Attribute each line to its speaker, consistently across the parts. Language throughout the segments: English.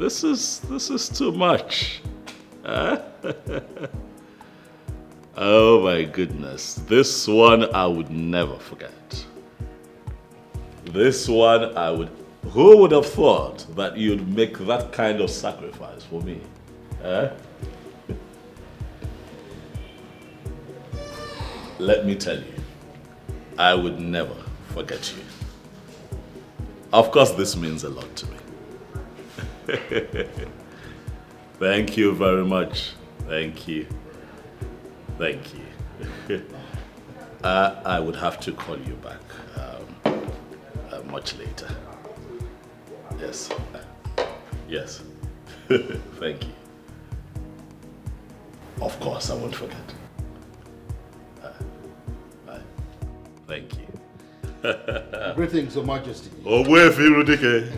Speaker 1: this is too much. Huh? Oh my goodness. This one I would never forget. This one I would... Who would have thought that you'd make that kind of sacrifice for me? Huh? Let me tell you, I would never forget you. Of course, this means a lot to me. Thank you very much. Thank you. Thank you. I would have to call you back much later. Yes. Yes. Thank you. Of course, I won't forget. Thank you.
Speaker 2: Greetings, Your Majesty.
Speaker 1: Owefi Dikeh.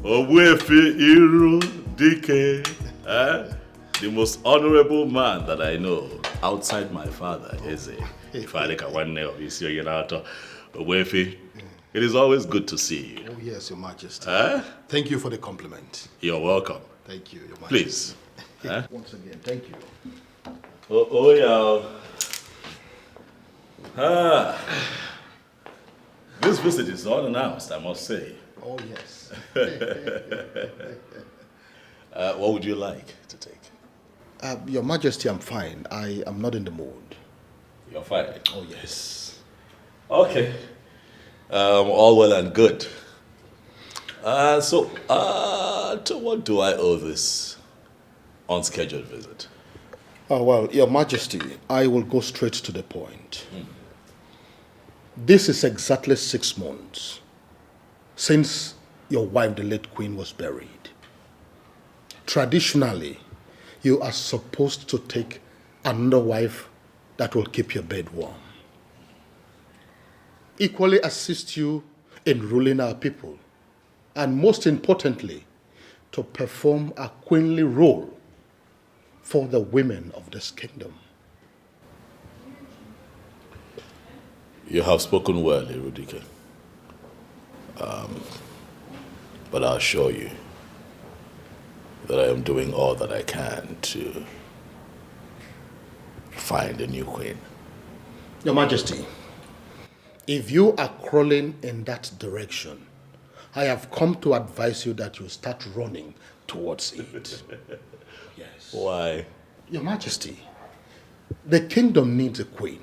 Speaker 1: Owefi Dikeh. The most honorable man that I know outside my father is if I look at one name of his Owefi. It is always good to see you.
Speaker 2: Oh yes, Your Majesty. Thank you for the compliment.
Speaker 1: You're welcome.
Speaker 2: Thank you, Your Majesty.
Speaker 1: Please.
Speaker 2: Once again, thank you.
Speaker 1: Oh yeah. This visit is unannounced, I must say.
Speaker 2: Oh yes.
Speaker 1: What would you like to take?
Speaker 2: Your Majesty, I'm fine. I am not in the mood.
Speaker 1: You're fine?
Speaker 2: Oh yes.
Speaker 1: Okay. All well and good. So, to what do I owe this unscheduled visit?
Speaker 2: Oh, well, Your Majesty, I will go straight to the point. This is exactly 6 months since your wife, the late Queen, was buried. Traditionally, you are supposed to take another wife that will keep your bed warm. Equally assist you in ruling our people, and most importantly, to perform a queenly role for the women of this kingdom.
Speaker 1: You have spoken well, Dikeh. But I assure you that I am doing all that I can to find a new queen.
Speaker 2: Your Majesty, if you are crawling in that direction, I have come to advise you that you start running towards it. Yes.
Speaker 1: Why?
Speaker 2: Your Majesty, the kingdom needs a queen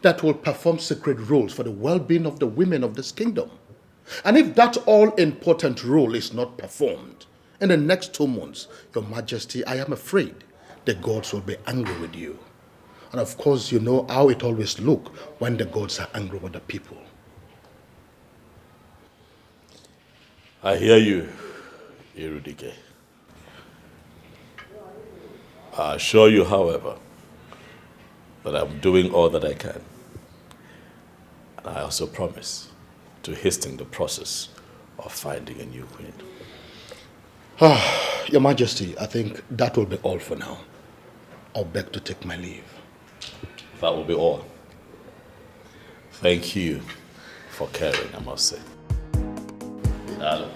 Speaker 2: that will perform sacred roles for the well-being of the women of this kingdom. And if that all-important role is not performed in the next 2 months, Your Majesty, I am afraid the gods will be angry with you. And of course, you know how it always looks when the gods are angry with the people.
Speaker 1: I hear you, Dikeh. I assure you, however, that I'm doing all that I can. And I also promise to hasten the process of finding a new queen.
Speaker 2: Your Majesty, I think that will be all for now. I'll beg to take my leave.
Speaker 1: That will be all. Thank you for caring, I must say. Hello.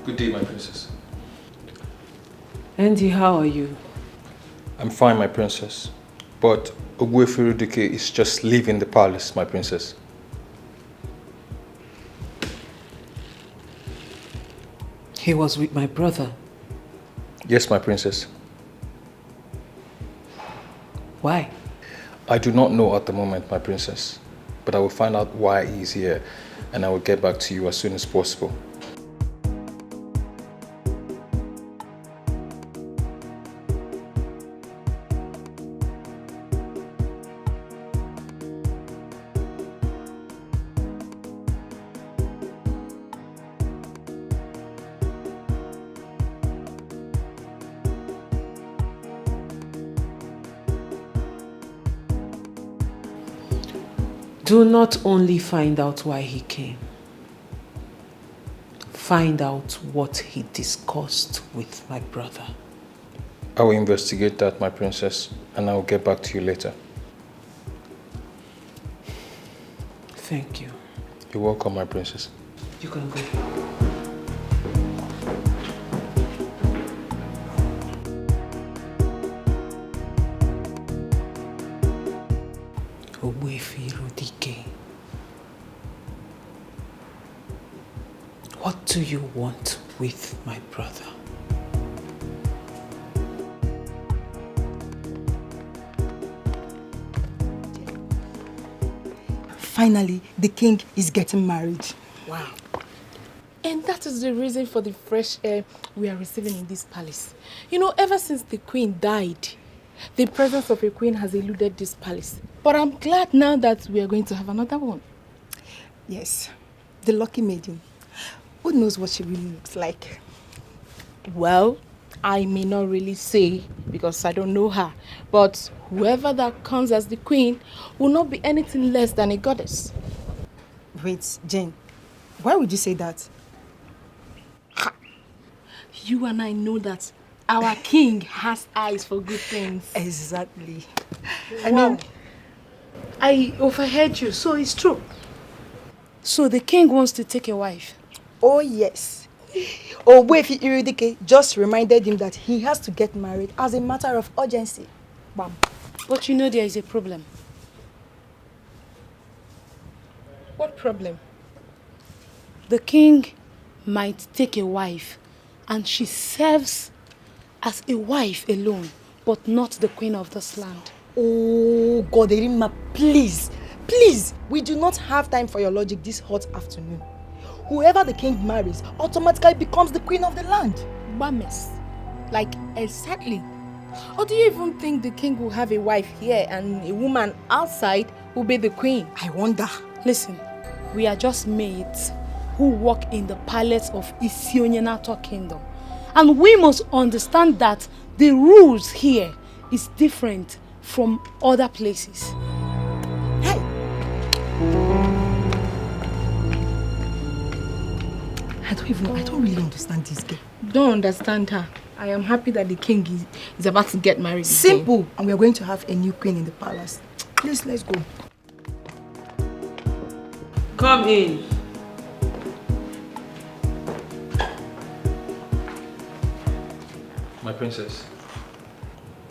Speaker 3: Good day, my princess.
Speaker 4: Andy, how are you?
Speaker 3: I'm fine, my princess. But Owefi Dikeh is just leaving the palace, my princess.
Speaker 4: He was with my brother.
Speaker 3: Yes, my princess.
Speaker 4: Why?
Speaker 3: I do not know at the moment, my princess. But I will find out why he is here, and I will get back to you as soon as possible.
Speaker 4: Do not only find out why he came, find out what he discussed with my brother.
Speaker 3: I will investigate that, my princess, and I will get back to you later.
Speaker 4: Thank you.
Speaker 3: You're welcome, my princess.
Speaker 4: You can go. Dikeh. What do you want with my brother?
Speaker 5: Finally, the king is getting married.
Speaker 6: Wow. And that is the reason for the fresh air we are receiving in this palace. You know, ever since the queen died, the presence of a queen has eluded this palace. But I'm glad now that we are going to have another one.
Speaker 5: Yes, the lucky maiden. Who knows what she really looks like?
Speaker 6: Well, I may not really say because I don't know her. But whoever that comes as the queen will not be anything less than a goddess.
Speaker 5: Wait, Jane, why would you say that?
Speaker 6: Ha. You and I know that our king has eyes for good things.
Speaker 5: Exactly.
Speaker 7: I overheard you, so it's true. So the king wants to take a wife?
Speaker 5: Oh, yes. Oh, wait, Dikeh just reminded him that he has to get married as a matter of urgency. Bam.
Speaker 7: But you know there is a problem.
Speaker 6: What problem?
Speaker 7: The king might take a wife and she serves as a wife alone, but not the queen of this land.
Speaker 5: Oh, God, Erima, please, please, we do not have time for your logic this hot afternoon. Whoever the king marries automatically becomes the queen of the land.
Speaker 6: Bames. Like, exactly. Or do you even think the king will have a wife here and a woman outside will be the queen?
Speaker 5: I wonder.
Speaker 7: Listen, we are just maids who work in the palace of Isionyenato kingdom. And we must understand that the rules here is different from other places.
Speaker 5: Hey! I don't really understand this girl.
Speaker 6: Don't understand her. I am happy that the king is about to get married.
Speaker 5: Simple. And we are going to have a new queen in the palace. Please, let's go.
Speaker 4: Come in.
Speaker 3: My princess.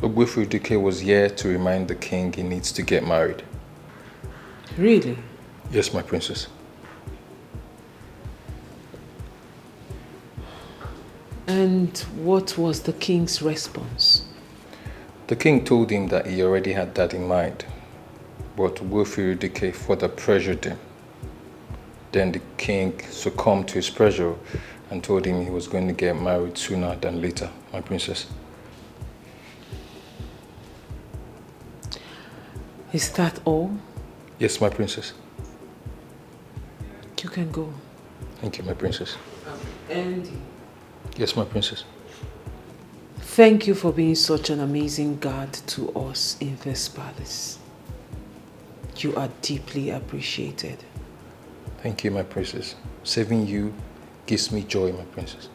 Speaker 3: Dikeh was here to remind the king he needs to get married.
Speaker 4: Really?
Speaker 3: Yes, my princess.
Speaker 4: And what was the king's response?
Speaker 3: The king told him that he already had that in mind, but Dikeh further pressured him. Then the king succumbed to his pressure and told him he was going to get married sooner than later, my princess.
Speaker 4: Is that all?
Speaker 3: Yes, my princess.
Speaker 4: You can go.
Speaker 3: Thank you, my princess.
Speaker 4: Andy.
Speaker 3: Yes, my princess.
Speaker 4: Thank you for being such an amazing guard to us in this palace. You are deeply appreciated.
Speaker 3: Thank you, my princess. Saving you gives me joy, my princess.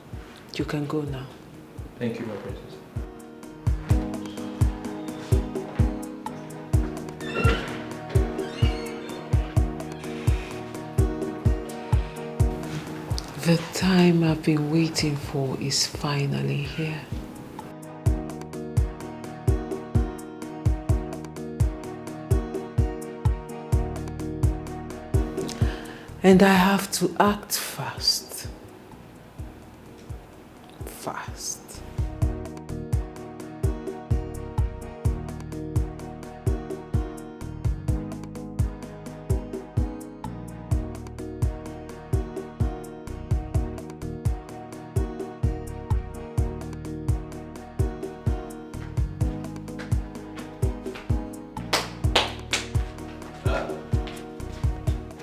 Speaker 4: You can go now.
Speaker 3: Thank you, my princess.
Speaker 4: The time I've been waiting for is finally here. And I have to act fast. Fast.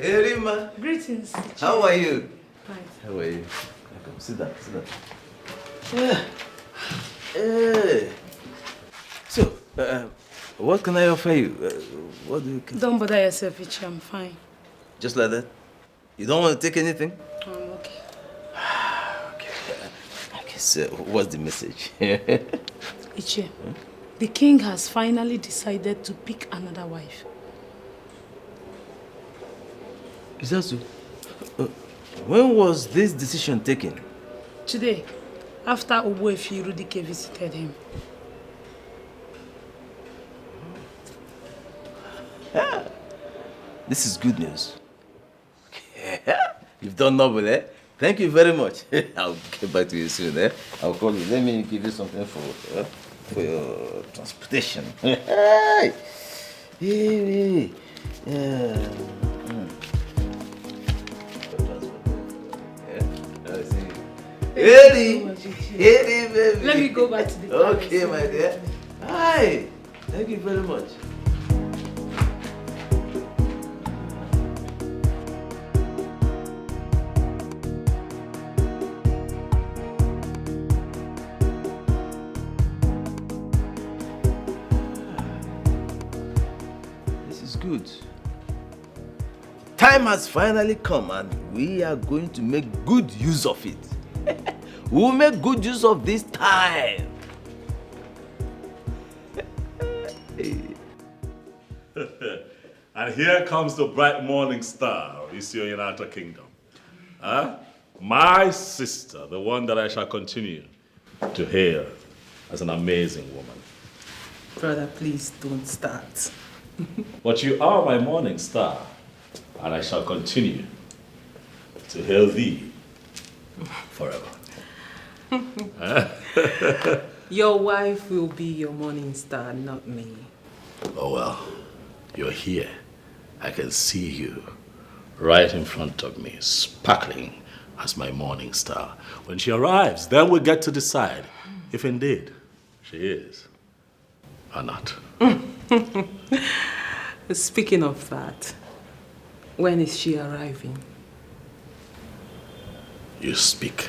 Speaker 8: Hey, Rima.
Speaker 7: Greetings.
Speaker 8: How are you?
Speaker 7: Fine.
Speaker 8: How are you? Come, sit down, sit down. Yeah. Hey. So, what can I offer you? What do you...
Speaker 7: Don't bother yourself, Ichi. I'm fine.
Speaker 8: Just like that? You don't want to take anything?
Speaker 7: I'm okay.
Speaker 8: So, what's the message?
Speaker 7: Ichie, the king has finally decided to pick another wife.
Speaker 8: Is that so? When was this decision taken?
Speaker 7: Today, after Ogbuefi Dikeh visited him.
Speaker 8: This is good news. You've done noble, eh? Thank you very much. I'll get back to you soon, eh? I'll call you. Let me give you something for your transportation. Hey! Hey! Hey, baby.
Speaker 7: Let me go back to the palace.
Speaker 8: Okay, my dear. Hi. Thank you very much. This is good. Time has finally come and we are going to make good use of it. We'll make good use of this time.
Speaker 1: And here comes the bright morning star of Isioyenata Kingdom. Huh? My sister, the one that I shall continue to hail as an amazing woman.
Speaker 4: Brother, please don't start.
Speaker 1: But you are my morning star, and I shall continue to hail thee forever.
Speaker 4: Your wife will be your morning star, not me.
Speaker 1: Oh well, you're here. I can see you right in front of me, sparkling as my morning star. When she arrives, then we'll get to decide if indeed she is or not.
Speaker 4: Speaking of that, when is she arriving?
Speaker 1: You speak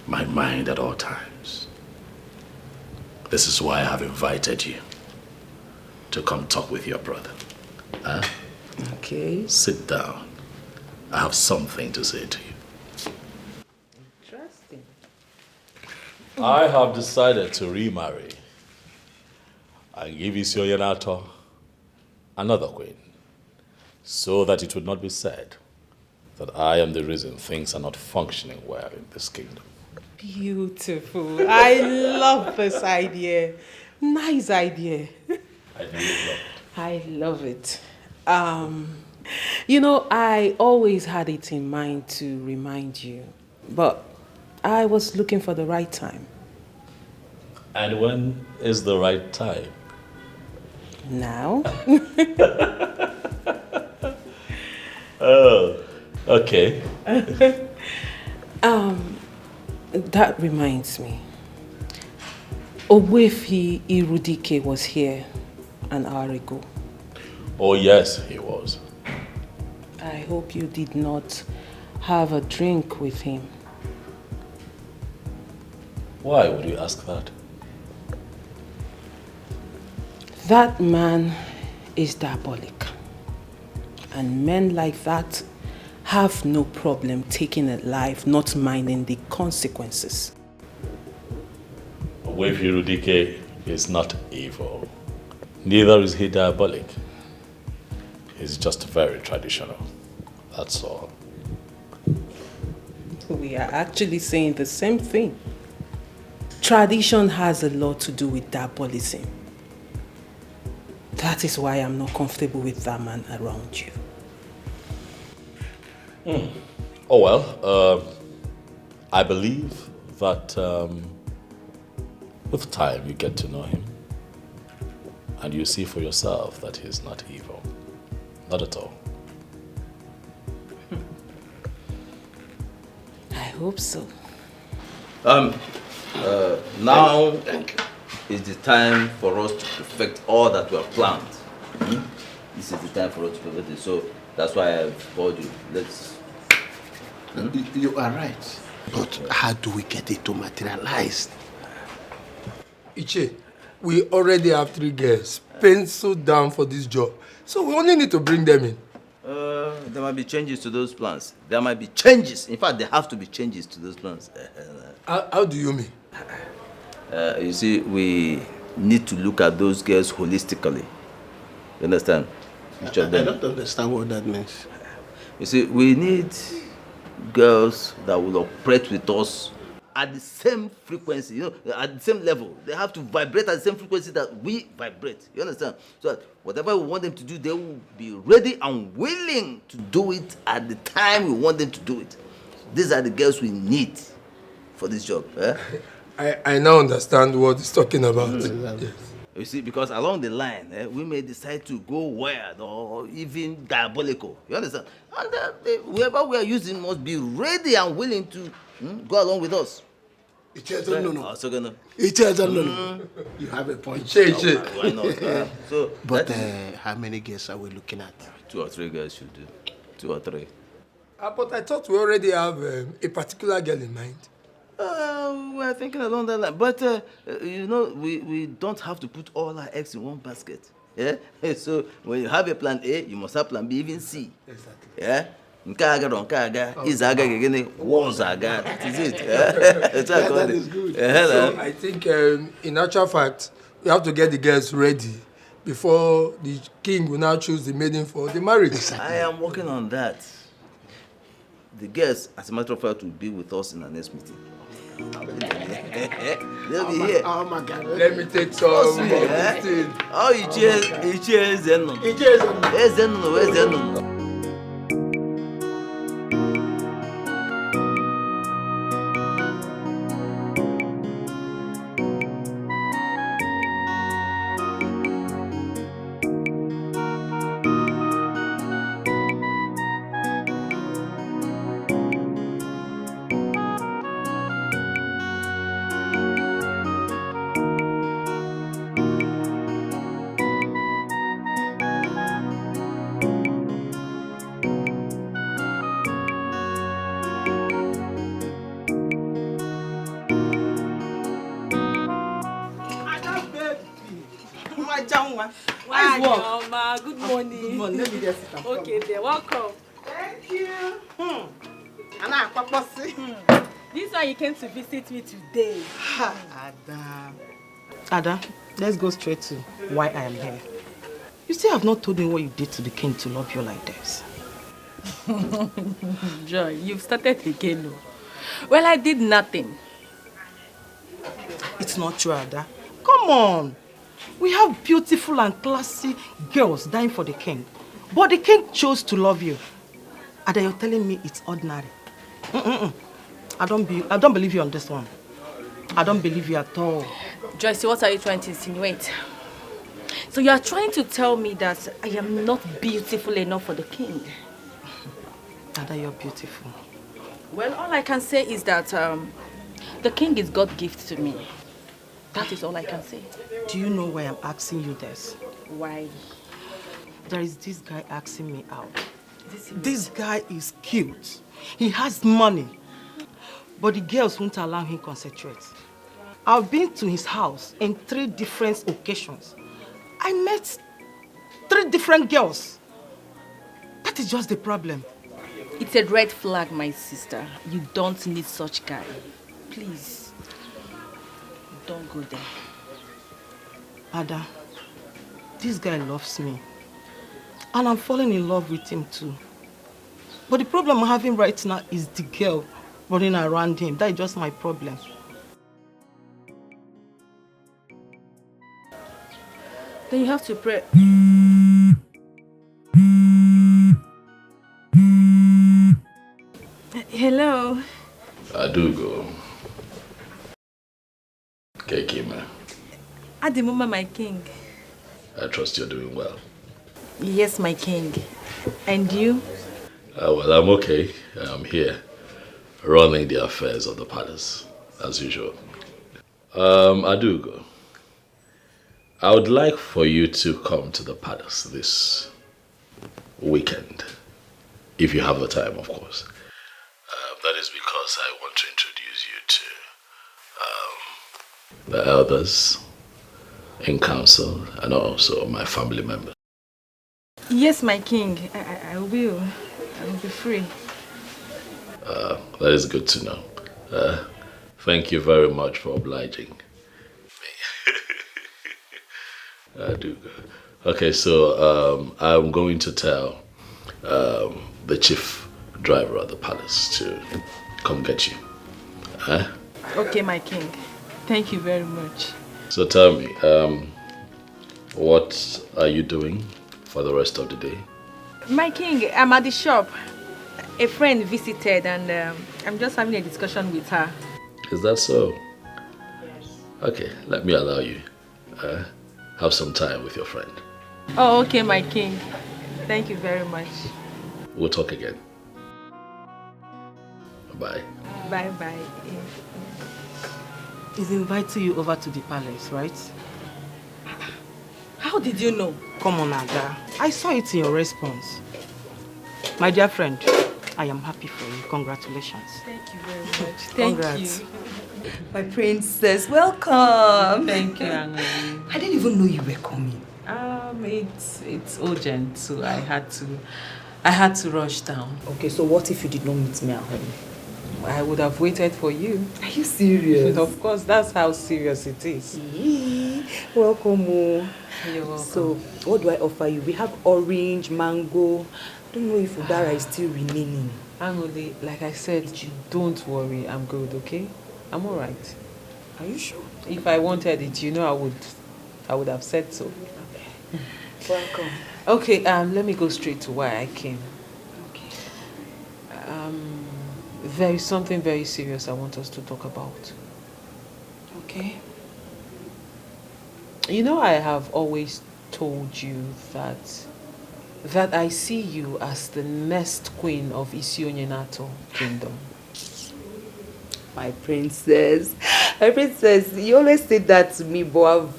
Speaker 1: my mind at all times. This is why I have invited you to come talk with your brother. Huh?
Speaker 4: Okay.
Speaker 1: Sit down. I have something to say to you.
Speaker 4: Interesting.
Speaker 1: I have decided to remarry and give Isioyenato another queen, so that it would not be said that I am the reason things are not functioning well in this kingdom.
Speaker 4: Beautiful. I love this idea. Nice idea.
Speaker 1: I do love it.
Speaker 4: I love it. You know, I always had it in mind to remind you, but I was looking for the right time.
Speaker 1: And when is the right time?
Speaker 4: Now?
Speaker 1: Oh, okay.
Speaker 4: That reminds me. Ogbuefi Dikeh was here an hour ago.
Speaker 1: Oh yes, he was.
Speaker 4: I hope you did not have a drink with him.
Speaker 1: Why would you ask that?
Speaker 4: That man is diabolic. And men like that have no problem taking a life, not minding the consequences.
Speaker 1: Ogbuefi Dikeh is not evil. Neither is he diabolic. He's just very traditional. That's all.
Speaker 4: We are actually saying the same thing. Tradition has a lot to do with diabolism. That is why I'm not comfortable with that man around you.
Speaker 1: Oh well, I believe that with time you get to know him and you see for yourself that he's not evil. Not at all.
Speaker 4: I hope so.
Speaker 8: Now is the time for us to perfect all that we have planned. This is the time for us to perfect it. So that's why I've called you. Let's.
Speaker 2: You are right. But how do we get it to materialize?
Speaker 9: Iche, we already have 3 girls penciled down for this job. So we only need to bring them in.
Speaker 8: There might be changes to those plans. There might be changes. In fact, there have to be changes to those plans.
Speaker 9: How do you mean?
Speaker 8: You see, we need to look at those girls holistically. You understand? Each of them.
Speaker 10: I don't understand what that means.
Speaker 8: You see, we need girls that will operate with us at the same frequency, you know, at the same level. They have to vibrate at the same frequency that we vibrate. You understand? So that whatever we want them to do, they will be ready and willing to do it at the time we want them to do it. These are the girls we need for this job.
Speaker 9: I now understand what he's talking about.
Speaker 8: Yes. You see, because along the line, we may decide to go wild or even diabolical. You understand? And whoever we are using must be ready and willing to go along with us.
Speaker 10: No. You have a point.
Speaker 8: Why not?
Speaker 10: But how many girls are we looking at?
Speaker 8: 2 or 3 girls should do. 2 or 3.
Speaker 9: But I thought we already have a particular girl in mind.
Speaker 8: We're thinking along that line. But, you know, we don't have to put all our eggs in one basket. Yeah? So, when you have a plan A, you must have plan B, even C.
Speaker 9: Exactly.
Speaker 8: Yeah? That is it. That
Speaker 10: is good.
Speaker 9: So I think, in actual fact, we have to get the girls ready before the king will now choose the maiden for the marriage.
Speaker 8: Exactly. I am working on that. The girls, as a matter of fact, will be with us in our next meeting. They'll be here.
Speaker 10: Oh my God.
Speaker 9: Let me take some.
Speaker 8: Oh, you cheers, Zeno. Where's Zeno?
Speaker 5: Good morning. Good morning. Let me just sit down. Okay, there. Welcome.
Speaker 11: Thank you. Anna,
Speaker 5: This one you came to visit me today.
Speaker 11: Ada, let's go straight to why I am here. You still have not told me what you did to the king to love you like this.
Speaker 5: Joy, you've started again. No? Well, I did nothing.
Speaker 11: It's not true, Ada. Come on. We have beautiful and classy girls dying for the king. But the king chose to love you. Ada, you're telling me it's ordinary. I don't believe you on this one. I don't believe you at all.
Speaker 5: Joyce, what are you trying to insinuate? So you are trying to tell me that I am not beautiful enough for the king?
Speaker 11: Ada, you're beautiful.
Speaker 5: Well, all I can say is that the king is God's gift to me. That is all I can say.
Speaker 11: Do you know why I'm asking you this?
Speaker 5: Why?
Speaker 11: There is this guy asking me out. This guy is cute. He has money. But the girls won't allow him to concentrate. I've been to his house in 3 different occasions. I met 3 different girls. That is just the problem.
Speaker 5: It's a red flag, my sister. You don't need such guy. Please, don't go there.
Speaker 11: Ada, this guy loves me. And I'm falling in love with him too. But the problem I'm having right now is the girl running around him. That is just my problem.
Speaker 5: Then you have to pray. Hello.
Speaker 1: I do go. Kekima.
Speaker 5: Adimuma, my king.
Speaker 1: I trust you're doing well.
Speaker 5: Yes, my king. And you?
Speaker 1: Well, I'm okay. I'm here, running the affairs of the palace, as usual. I do go. I would like for you to come to the palace this weekend, if you have the time, of course. That is because I want to introduce you to the elders in council and also my family members.
Speaker 5: Yes, my king. I will
Speaker 6: will. I'll be free.
Speaker 1: That is good to know. Thank you very much for obliging. I do. Okay, so I'm going to tell the chief driver of the palace to come get you.
Speaker 6: Okay, my king. Thank you very much.
Speaker 1: So tell me, what are you doing for the rest of the day?
Speaker 12: My king, I'm at the shop. A friend visited and I'm just having a discussion with her.
Speaker 1: Is that so? Yes. Okay, let me allow you. Have some time with your friend.
Speaker 12: Oh, okay, my king. Thank you very much.
Speaker 1: We'll talk again. Bye.
Speaker 12: Bye-bye.
Speaker 11: He's inviting you over to the palace, right?
Speaker 12: How did you know?
Speaker 11: Come on, Aga. I saw it in your response. My dear friend, I am happy for you. Congratulations.
Speaker 12: Thank you very much. Thank
Speaker 11: Congrats.
Speaker 12: you.
Speaker 5: My princess, welcome.
Speaker 4: Thank you, Angeli.
Speaker 5: I didn't even know you were coming.
Speaker 4: It's urgent, so I had to rush down.
Speaker 5: Okay, so what if you did not meet me at home?
Speaker 4: I would have waited for you.
Speaker 5: Are you serious?
Speaker 4: Of course, that's how serious it is.
Speaker 5: Welcome.
Speaker 4: You're welcome.
Speaker 5: So, what do I offer you? We have orange, mango. I don't know if udara is still remaining.
Speaker 4: Angoli, like I said, don't worry. I'm good, okay? I'm all right.
Speaker 5: Are you sure?
Speaker 4: If I wanted it, you know I would have said so.
Speaker 5: Okay. Welcome.
Speaker 4: Okay, let me go straight to why I came.
Speaker 5: Okay.
Speaker 4: There is something very serious I want us to talk about.
Speaker 5: Okay.
Speaker 4: You know, I have always told you that I see you as the next queen of Isionyenato kingdom.
Speaker 5: My princess, you always say that to me, but I've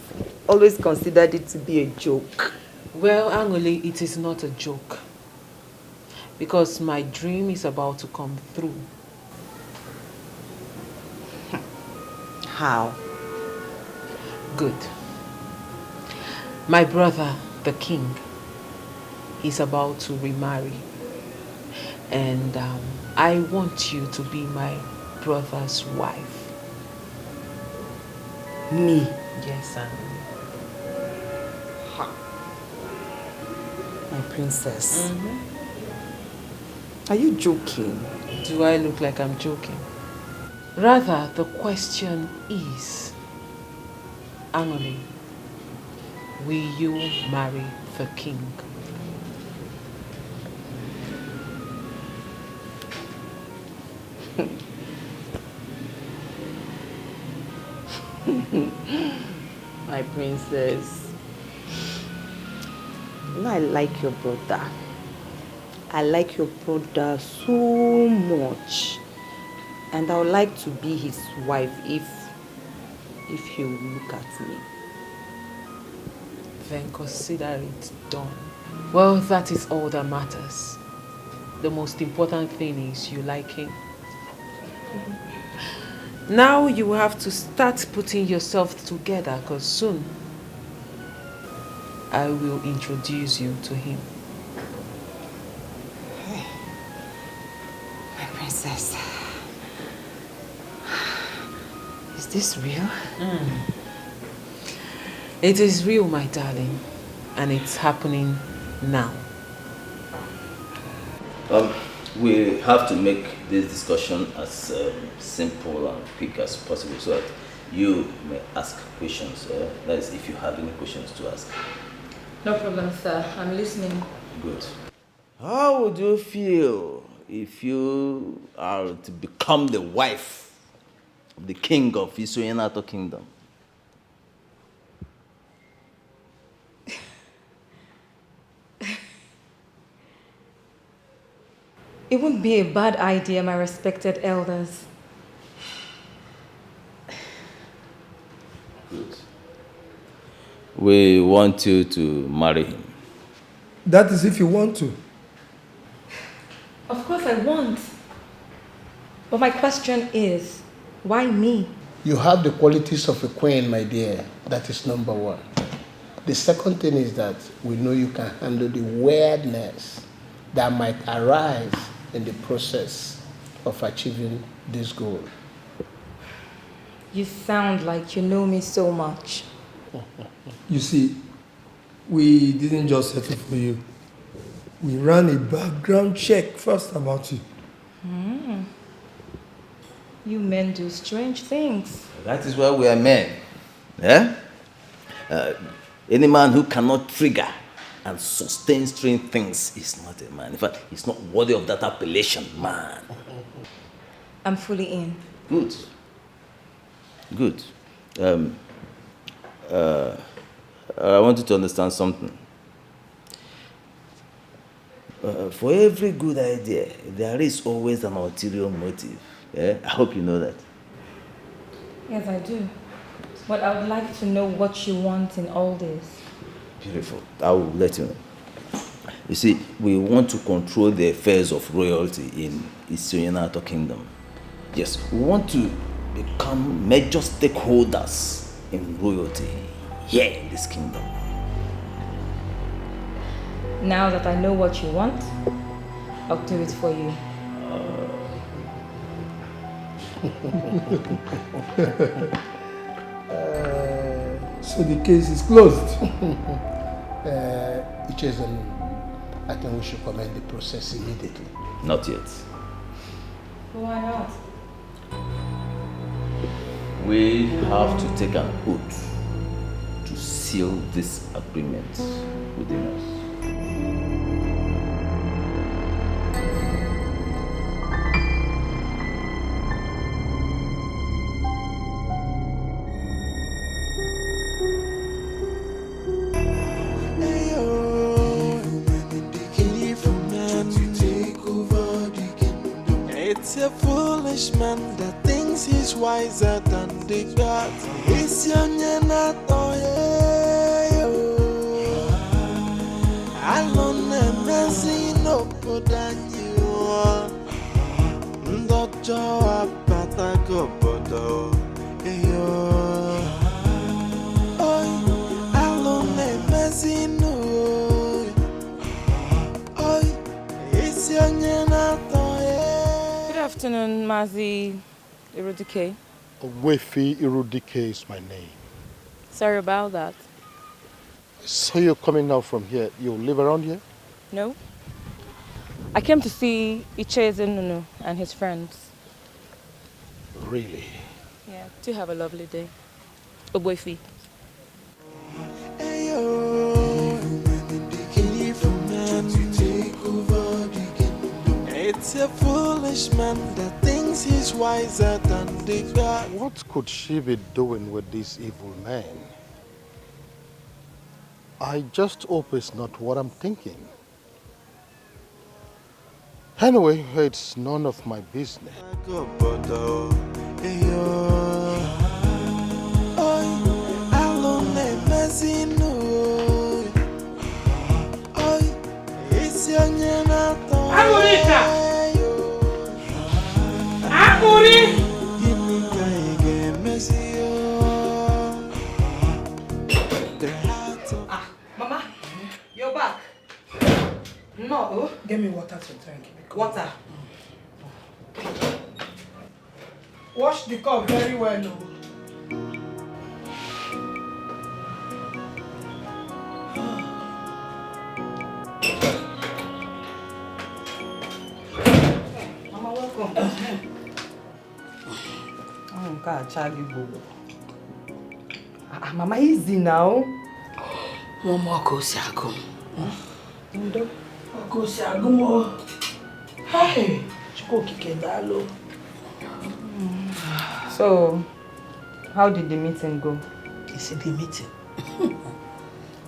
Speaker 5: always considered it to be a joke.
Speaker 4: Well, Angoli, it is not a joke. Because my dream is about to come through.
Speaker 5: How?
Speaker 4: Good. My brother, the king, is about to remarry. And I want you to be my brother's wife.
Speaker 5: Me?
Speaker 4: Yes, Angoli.
Speaker 5: My princess. Are you joking?
Speaker 4: Do I look like I'm joking? Rather, the question is, Angoli, will you marry the king?
Speaker 5: My princess. You know, I like your brother. I like your brother so much. And I would like to be his wife if he will look at me.
Speaker 4: Then consider it done. Well, that is all that matters. The most important thing is you like him. Now you have to start putting yourself together, because soon I will introduce you to him.
Speaker 5: My princess. Is this real?
Speaker 4: It is real, my darling, and it's happening now.
Speaker 8: We have to make this discussion as simple and quick as possible so that you may ask questions. That is, if you have any questions to ask.
Speaker 12: No problem, sir. I'm listening.
Speaker 8: Good. How would you feel if you are to become the wife of the king of Isionyenato kingdom?
Speaker 12: It wouldn't be a bad idea, my respected elders.
Speaker 8: Good. We want you to marry him.
Speaker 9: That is if you want to.
Speaker 12: Of course I want. But my question is, why me?
Speaker 10: You have the qualities of a queen, my dear. That is number one. The second thing is that we know you can handle the weirdness that might arise in the process of achieving this goal?
Speaker 13: You sound like you know me so much.
Speaker 9: You see, we didn't just settle for you. We ran a background check first about you.
Speaker 13: You men do strange things.
Speaker 8: That is why we are men. Yeah? Any man who cannot trigger and sustain strange things is not a man. In fact, he's not worthy of that appellation, man.
Speaker 13: I'm fully in.
Speaker 8: Good. Good. I want you to understand something. For every good idea, there is always an ulterior motive. Yeah? I hope you know that.
Speaker 13: Yes, I do. But I would like to know what you want in all this.
Speaker 8: Beautiful. I will let you know. You see, we want to control the affairs of royalty in Isionyenato Kingdom. Yes, we want to become major stakeholders in royalty here in this kingdom.
Speaker 13: Now that I know what you want, I'll do it for you.
Speaker 9: So the case is closed.
Speaker 10: I think we should commence the process immediately.
Speaker 8: Not yet.
Speaker 13: Why not?
Speaker 8: We have to take an oath to seal this agreement within us.
Speaker 14: It's a foolish man that thinks he's wiser than the gods. It's your nyenato, alone and messy no podanyo. Ndojo apata gobodo, alone and messy no. It's your nyenato.
Speaker 13: Good afternoon, Mazi Dikeh.
Speaker 2: Wefi Dikeh is my name.
Speaker 13: Sorry about that.
Speaker 2: So you're coming now from here. You live around here?
Speaker 13: No. I came to see Icheze and his friends.
Speaker 2: Really?
Speaker 13: Yeah, do have a lovely day. Wefi.
Speaker 14: It's a foolish man that thinks he's wiser than the God.
Speaker 2: What could she be doing with this evil man? I just hope it's not what I'm thinking. Anyway, it's none of my business.
Speaker 11: Mama, you're back. No.
Speaker 15: Get me water to drink.
Speaker 11: Water.
Speaker 15: Wash the cup very well. Oh.
Speaker 11: Mama, welcome. Mama, easy now.
Speaker 15: Mama, go see Agum. Go see Agum. Hey, Chiko Kikedalo.
Speaker 5: So, how did the meeting go?
Speaker 15: You see the meeting?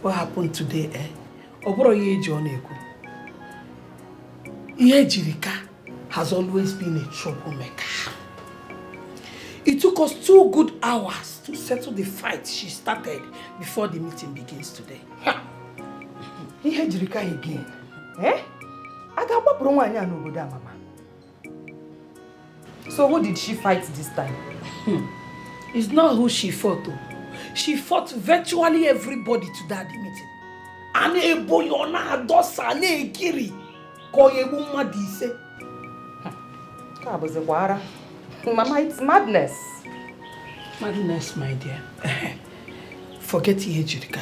Speaker 15: What happened today, eh? Oboro Yeji Oneku. Jirika has always been a troublemaker. It took us 2 good hours to settle the fight she started before the meeting begins today.
Speaker 11: Jirika again. Eh? Mama. So who did she fight this time?
Speaker 15: It's not who she fought. She fought virtually everybody to that meeting. Ane Boyona, Adosa, Ane Ekiri.
Speaker 5: Mama, it's madness.
Speaker 15: Madness, my dear. Forget it, Judika.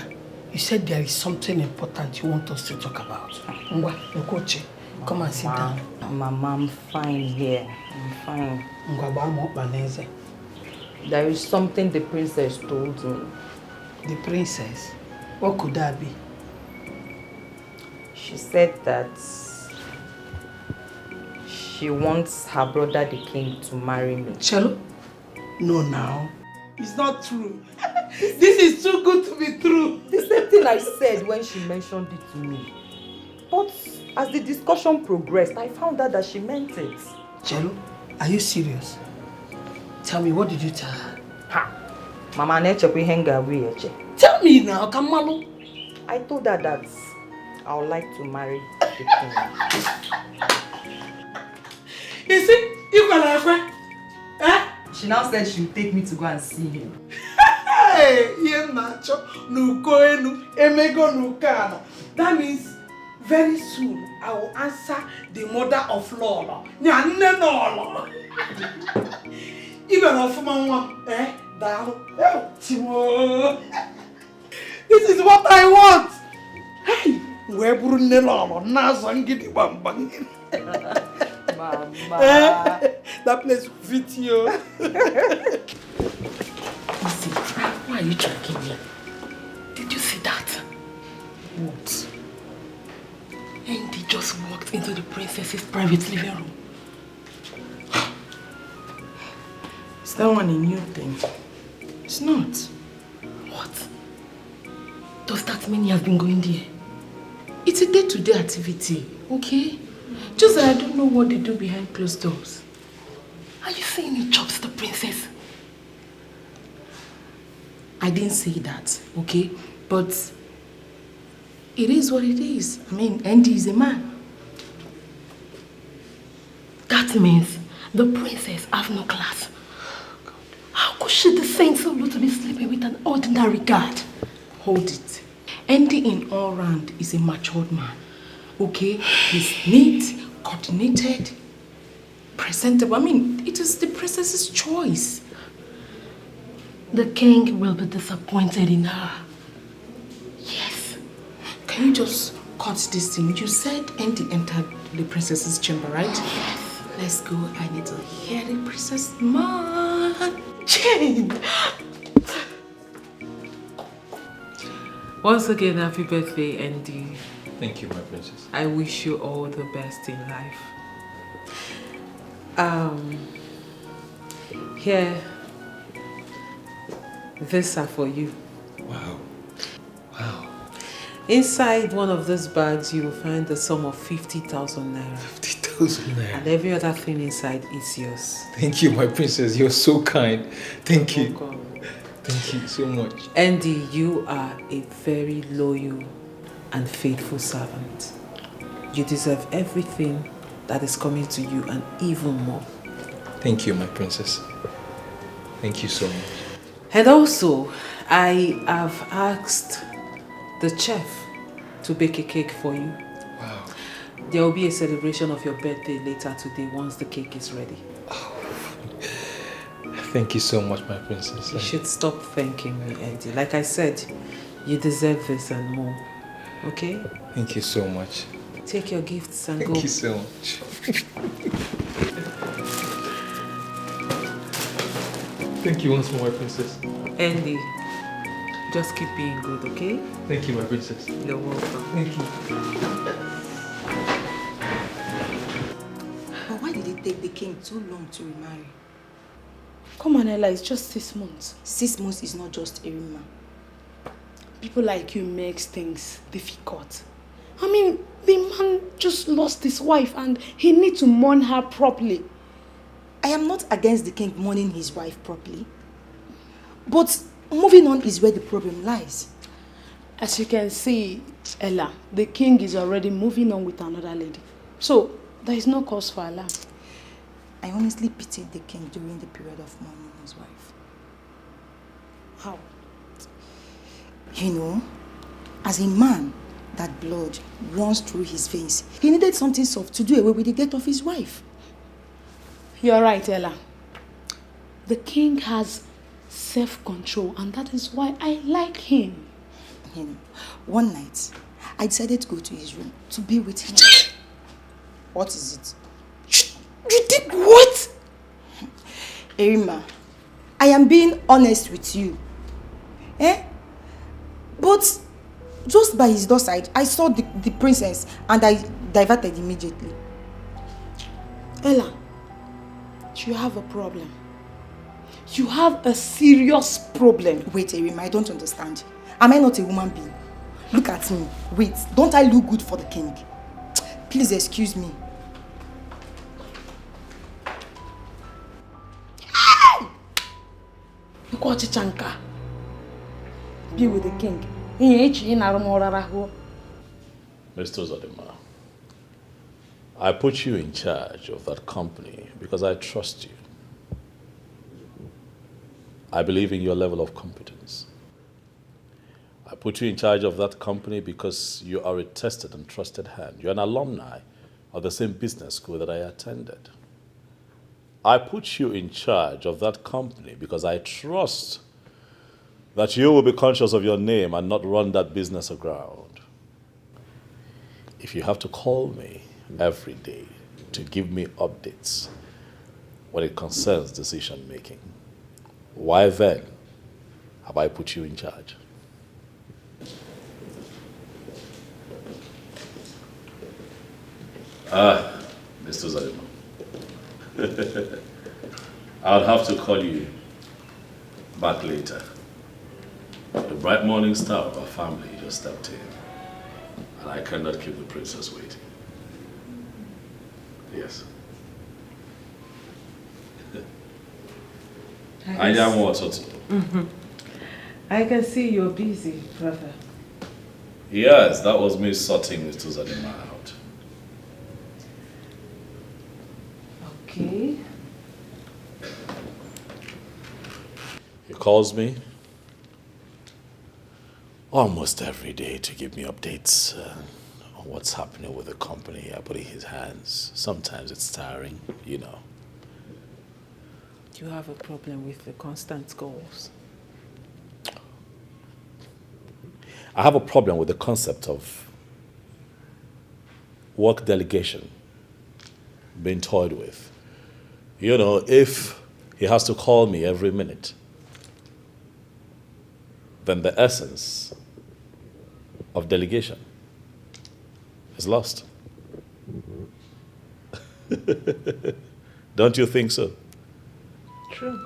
Speaker 15: You said there is something important you want us to talk about. Ngwa, Nkochi, come and sit down.
Speaker 5: Mama, I'm fine here. I'm fine.
Speaker 15: Ngwa,
Speaker 5: there is something the princess told me.
Speaker 15: The princess? What could that be?
Speaker 5: She said that she wants her brother the king to marry me.
Speaker 15: Chelo? No, now. It's not true. This is too good to be true.
Speaker 5: The same thing I said when she mentioned it to me. But as the discussion progressed, I found out that she meant it.
Speaker 15: Chelo, are you serious? Tell me, what did you tell her?
Speaker 5: Mama,
Speaker 15: tell me now, Kamalu.
Speaker 5: I told her that I would like to marry the king.
Speaker 15: You see, you can have eh?
Speaker 5: She now said she would take me to go and see him.
Speaker 15: Hey, that means very soon I will answer the mother of Lola. Even of Mama, eh? This is what I want. Hey, where Brunello, Nazangidi Bambang.
Speaker 5: Mama.
Speaker 15: That place will fit you.
Speaker 7: Listen, why are you tracking me? Did you see that?
Speaker 15: What?
Speaker 7: Andy just walked into the princess's private living room.
Speaker 15: Is that one a new thing? It's not.
Speaker 7: What? Does that mean he has been going there? It's a day-to-day activity, okay? Just that I don't know what they do behind closed doors. Are you saying he chops the princess? I didn't say that, okay? But it is what it is. I mean, Andy is a man. That means the princess has no class. How could she descend so low to be sleeping with an ordinary guard? Hold it. Andy in all round is a matured man. Okay? He's neat, coordinated, presentable. I mean, it is the princess's choice. The king will be disappointed in her. Yes. Can you just cut this thing? You said Andy entered the princess's chamber, right? Yes. Let's go. I need to hear the princess man. Jane!
Speaker 4: Once again, happy birthday, Andy.
Speaker 3: Thank you, my princess.
Speaker 4: I wish you all the best in life. Here, these are for you.
Speaker 3: Wow. Wow.
Speaker 4: Inside one of these bags, you will find the sum of 50,000 naira.
Speaker 3: 50,000 naira.
Speaker 4: And every other thing inside is yours.
Speaker 3: Thank you, my princess. You're so kind. Thank you.
Speaker 4: Welcome.
Speaker 3: Thank you so much.
Speaker 4: Andy, you are a very loyal and faithful servant. You deserve everything that is coming to you and even more.
Speaker 3: Thank you, my princess. Thank you so much.
Speaker 4: And also, I have asked the chef to bake a cake for you.
Speaker 3: Wow.
Speaker 4: There will be a celebration of your birthday later today once the cake is ready.
Speaker 3: Thank you so much, my princess.
Speaker 4: You should stop thanking me, Andy. Like I said, you deserve this and more. Okay?
Speaker 3: Thank you so much.
Speaker 4: Take your gifts and go.
Speaker 3: Thank you so much. Thank you once more, my princess.
Speaker 4: Andy, just keep being good, okay?
Speaker 3: Thank you, my princess.
Speaker 4: You're welcome.
Speaker 3: Thank you.
Speaker 5: But why did it take the king too long to remarry?
Speaker 7: Come on, Ella, it's just 6 months.
Speaker 5: 6 months is not just a remarry.
Speaker 7: People like you makes things difficult. I mean, the man just lost his wife and he needs to mourn her properly.
Speaker 5: I am not against the king mourning his wife properly. But moving on is where the problem lies.
Speaker 7: As you can see, Ella, the king is already moving on with another lady. So, there is no cause for alarm.
Speaker 5: I honestly pitied the king during the period of mourning his wife.
Speaker 7: How?
Speaker 5: You know, as a man,
Speaker 16: that blood runs through his veins. He needed something soft to do away with the death of his wife.
Speaker 7: You're right, Ella. The king has self-control, and that is why I like him.
Speaker 16: You know, one night, I decided to go to his room to be with him. What is it?
Speaker 7: You did what?
Speaker 16: Erima, I am being honest with you. But just by his doorstep, I saw the princess and I diverted immediately.
Speaker 7: Ella, you have a problem. You have a serious problem.
Speaker 16: Wait, Erima, I don't understand. Am I not a human being? Look at me. Wait, don't I look good for the king? Please excuse me.
Speaker 7: Be with the king.
Speaker 1: Mr. Zodima, I put you in charge of that company because I trust you. I believe in your level of competence. I put you in charge of that company because you are a tested and trusted hand. You're an alumni of the same business school that I attended. I put you in charge of that company because I trust that you will be conscious of your name and not run that business aground. If you have to call me every day to give me updates when it concerns decision making, why then have I put you in charge? Mr. Zodima. I'll have to call you back later. The bright morning star of our family just stepped in, and I cannot keep the princess waiting. Yes. I am what?
Speaker 4: I can see you're busy, brother.
Speaker 1: Yes, that was me sorting Mr. Zodima out.
Speaker 4: Okay.
Speaker 1: He calls me almost every day to give me updates on what's happening with the company. I put it in his hands. Sometimes it's tiring, you know.
Speaker 4: You have a problem with the constant calls.
Speaker 1: I have a problem with the concept of work delegation being toyed with. You know, if he has to call me every minute, then the essence of delegation is lost. Don't you think so?
Speaker 4: True.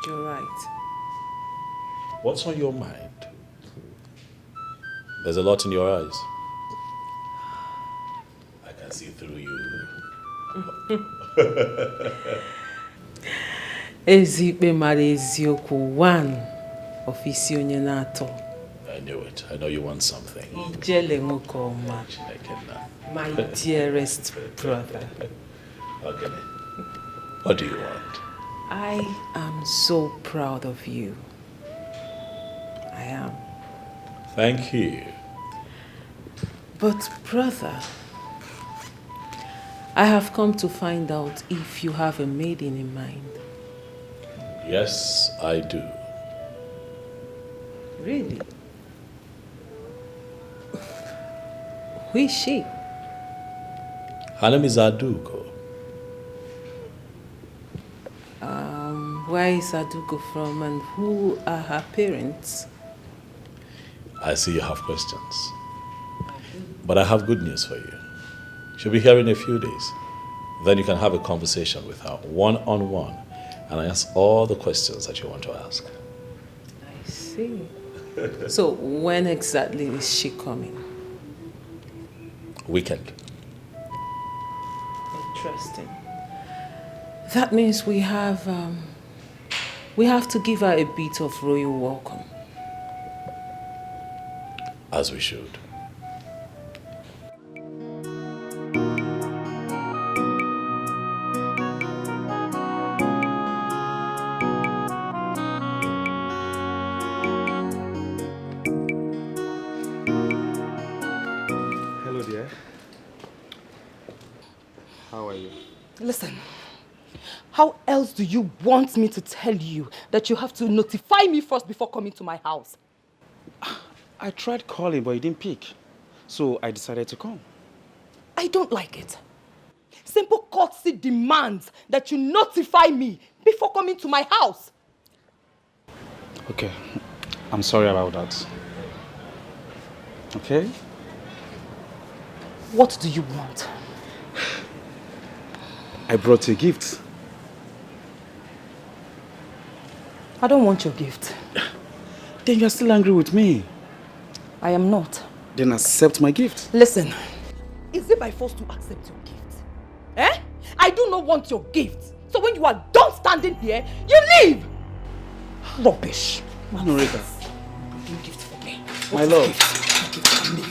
Speaker 4: You're right.
Speaker 1: What's on your mind? There's a lot in your eyes. I can see through you.
Speaker 4: Ezikpe mara eziokwu one of Isionyenato.
Speaker 1: I knew it. I know you want something.
Speaker 4: Ijele nwoke ọma. My dearest brother.
Speaker 1: Okay. What do you want?
Speaker 4: I am so proud of you. I am.
Speaker 1: Thank you.
Speaker 4: But brother, I have come to find out if you have a maiden in mind.
Speaker 1: Yes, I do.
Speaker 4: Really? Who is she?
Speaker 1: Her name is Aduko.
Speaker 4: Where is Aduko from and who are her parents?
Speaker 1: I see you have questions. But I have good news for you. She'll be here in a few days. Then you can have a conversation with her one-on-one and ask all the questions that you want to ask.
Speaker 4: I see. So when exactly is she coming?
Speaker 1: Weekend.
Speaker 4: Interesting. That means we have to give her a bit of royal welcome.
Speaker 1: As we should.
Speaker 15: Listen, how else do you want me to tell you that you have to notify me first before coming to my house?
Speaker 17: I tried calling, but you didn't pick. So I decided to come.
Speaker 15: I don't like it. Simple courtesy demands that you notify me before coming to my house.
Speaker 17: Okay, I'm sorry about that. Okay?
Speaker 15: What do you want?
Speaker 17: I brought you a gift.
Speaker 15: I don't want your gift.
Speaker 17: Then you're still angry with me.
Speaker 15: I am not.
Speaker 17: Then accept my gift.
Speaker 15: Listen, is it by force to accept your gift? Eh? I do not want your gift. So when you are done standing here, you leave! Rubbish.
Speaker 17: Manorita.
Speaker 15: You gift for me.
Speaker 17: My love.
Speaker 15: Gift for me.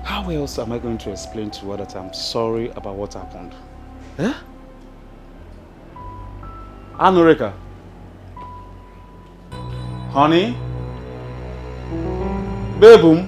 Speaker 17: How else am I going to explain to her that I'm sorry about what happened? Eh? Anorika. Honey? Baboom?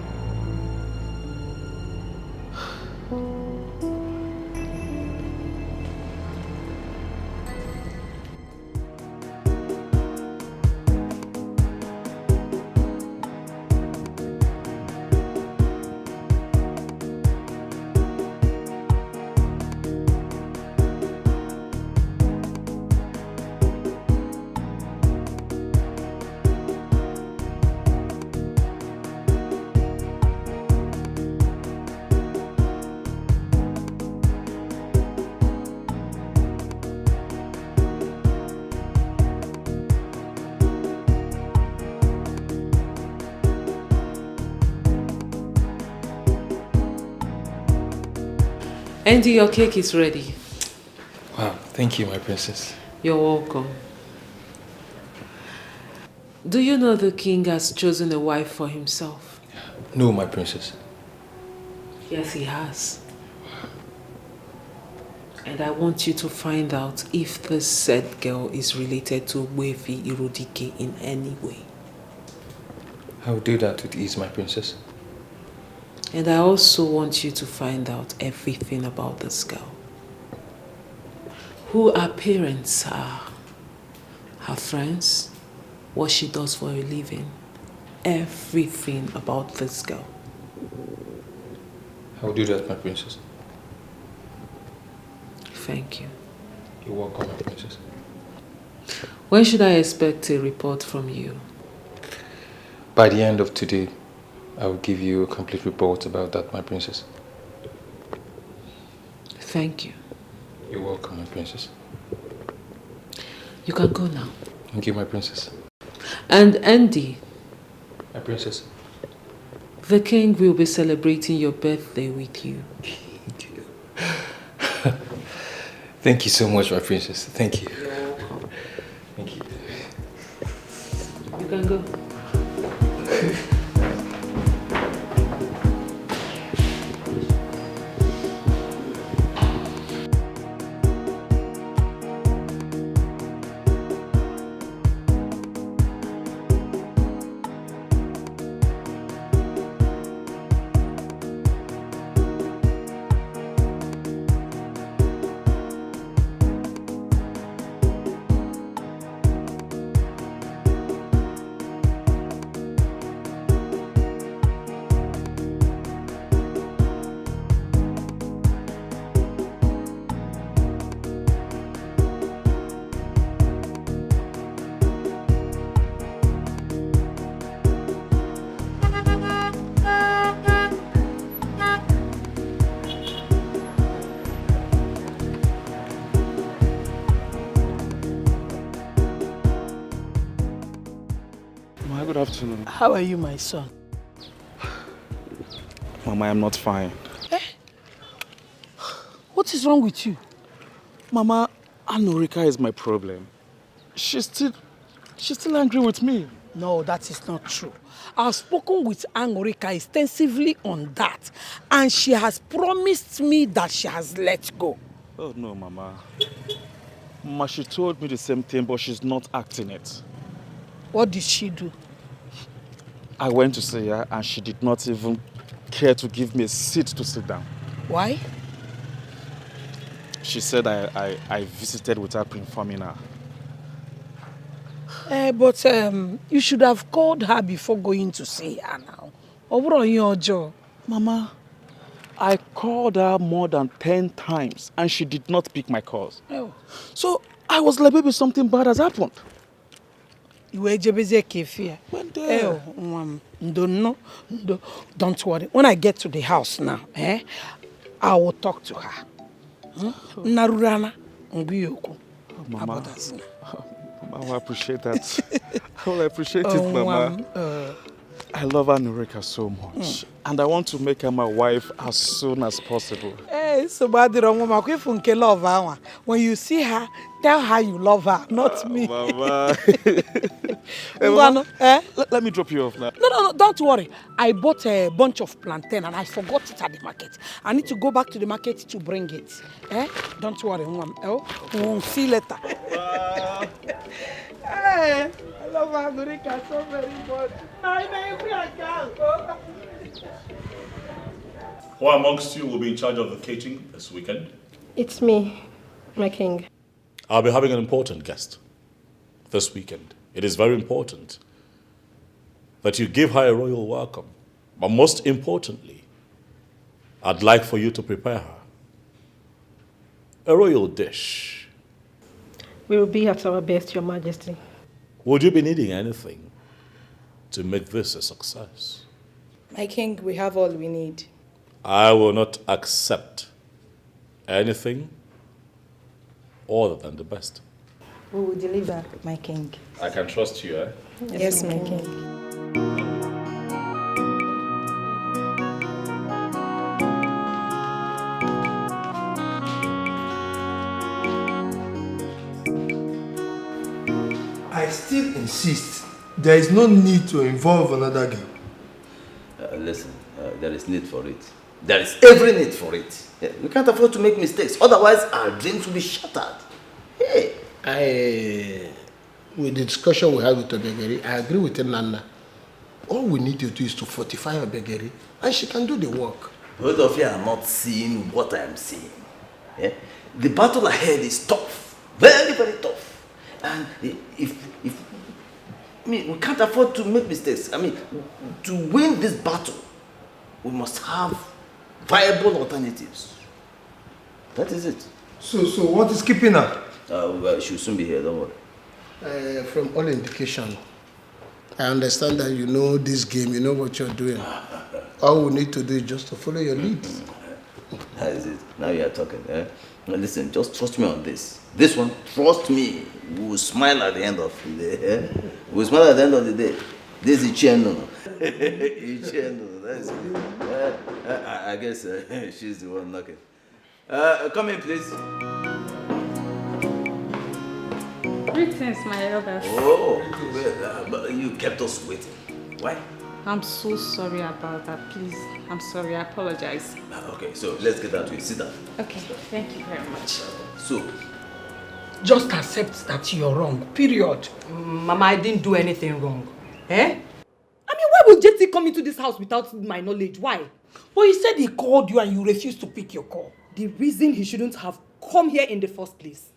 Speaker 4: Andy, your cake is ready.
Speaker 3: Wow, thank you, my princess.
Speaker 4: You're welcome. Do you know the king has chosen a wife for himself?
Speaker 3: No, my princess.
Speaker 4: Yes, he has. And I want you to find out if this said girl is related to Wefi Dikeh in any way.
Speaker 3: I will do that with ease, my princess.
Speaker 4: And I also want you to find out everything about this girl. Who her parents are, her friends, what she does for a living, everything about this girl.
Speaker 3: I will do that, my princess.
Speaker 4: Thank you.
Speaker 3: You're welcome, my princess.
Speaker 4: When should I expect a report from you?
Speaker 3: By the end of today, I will give you a complete report about that, my princess.
Speaker 4: Thank you.
Speaker 3: You're welcome, my princess.
Speaker 4: You can go now.
Speaker 3: Thank you, my princess.
Speaker 4: And Andy.
Speaker 3: My princess.
Speaker 4: The king will be celebrating your birthday with you.
Speaker 3: Thank you so much, my princess. Thank you.
Speaker 4: You're welcome.
Speaker 3: Thank you.
Speaker 4: You can go.
Speaker 17: Good afternoon.
Speaker 15: How are you, my son?
Speaker 17: Mama, I'm not fine.
Speaker 15: Eh? What is wrong with you?
Speaker 17: Mama, Anorika is my problem. She's still angry with me.
Speaker 15: No, that is not true. I've spoken with Anorika extensively on that, and she has promised me that she has let go.
Speaker 17: Oh no, Mama. Mama, she told me the same thing, but she's not acting it.
Speaker 15: What did she do?
Speaker 17: I went to see her and she did not even care to give me a seat to sit down.
Speaker 15: Why?
Speaker 17: She said I visited without informing her.
Speaker 15: But you should have called her before going to see her now.
Speaker 17: Mama, I called her more than 10 times and she did not pick my calls.
Speaker 15: Oh.
Speaker 17: So I was like, maybe something bad has happened.
Speaker 15: You were Kefia. Don't worry. When I get to the house now, I will talk to her. Narurana,
Speaker 17: Mama, I will appreciate that. I will appreciate it, Mama. I love Anorika so much. And I want to make her my wife as soon as possible.
Speaker 15: So bad love. When you see her, tell her you love her, not me.
Speaker 17: Mama. Mama, let me drop you off now.
Speaker 15: No, don't worry. I bought a bunch of plantain and I forgot it at the market. I need to go back to the market to bring it. Don't worry, we'll see you later. Hey, I love Anorika so very much.
Speaker 1: Who amongst you will be in charge of the catering this weekend?
Speaker 18: It's me, my king.
Speaker 1: I'll be having an important guest this weekend. It is very important that you give her a royal welcome. But most importantly, I'd like for you to prepare her a royal dish.
Speaker 18: We will be at our best, Your Majesty.
Speaker 1: Would you be needing anything to make this a success?
Speaker 12: My king, we have all we need.
Speaker 1: I will not accept anything other than the best.
Speaker 16: We will deliver, my king.
Speaker 1: I can trust you, eh?
Speaker 16: Yes, my king.
Speaker 9: I still insist there is no need to involve another girl.
Speaker 8: Listen, there is need for it. There is every need for it. We can't afford to make mistakes, otherwise our dreams will be shattered. Hey.
Speaker 10: With the discussion we had with Obegeri, I agree with Nana. All we need to do is to fortify Obegeri and she can do the work.
Speaker 8: Both of you are not seeing what I am seeing. The battle ahead is tough. Very, very tough. And we can't afford to make mistakes. To win this battle, we must have viable alternatives. That is it.
Speaker 9: So what is keeping her?
Speaker 8: Well, she'll soon be here, don't worry.
Speaker 10: From all indication, I understand that you know this game, you know what you're doing. All we need to do is just to follow your lead.
Speaker 8: That is it. Now you are talking. Now listen, just trust me on this. This one, trust me, we will smile at the end of the day. We will smile at the end of the day. This is Icheno. Icheno, that's it. I guess she's the one knocking. Come in, please.
Speaker 13: Greetings, my elders.
Speaker 8: Oh, well, but you kept us waiting. Why?
Speaker 13: I'm so sorry about that. Please, I'm sorry. I apologize.
Speaker 8: Okay, so let's get down to it. Sit down.
Speaker 13: Okay, thank you very much.
Speaker 8: So,
Speaker 15: just accept that you're wrong, period.
Speaker 11: Mama, I didn't do anything wrong. Why would JT come into this house without my knowledge? Why?
Speaker 15: But he said he called you and you refused to pick your call.
Speaker 11: The reason he shouldn't have come here in the first place.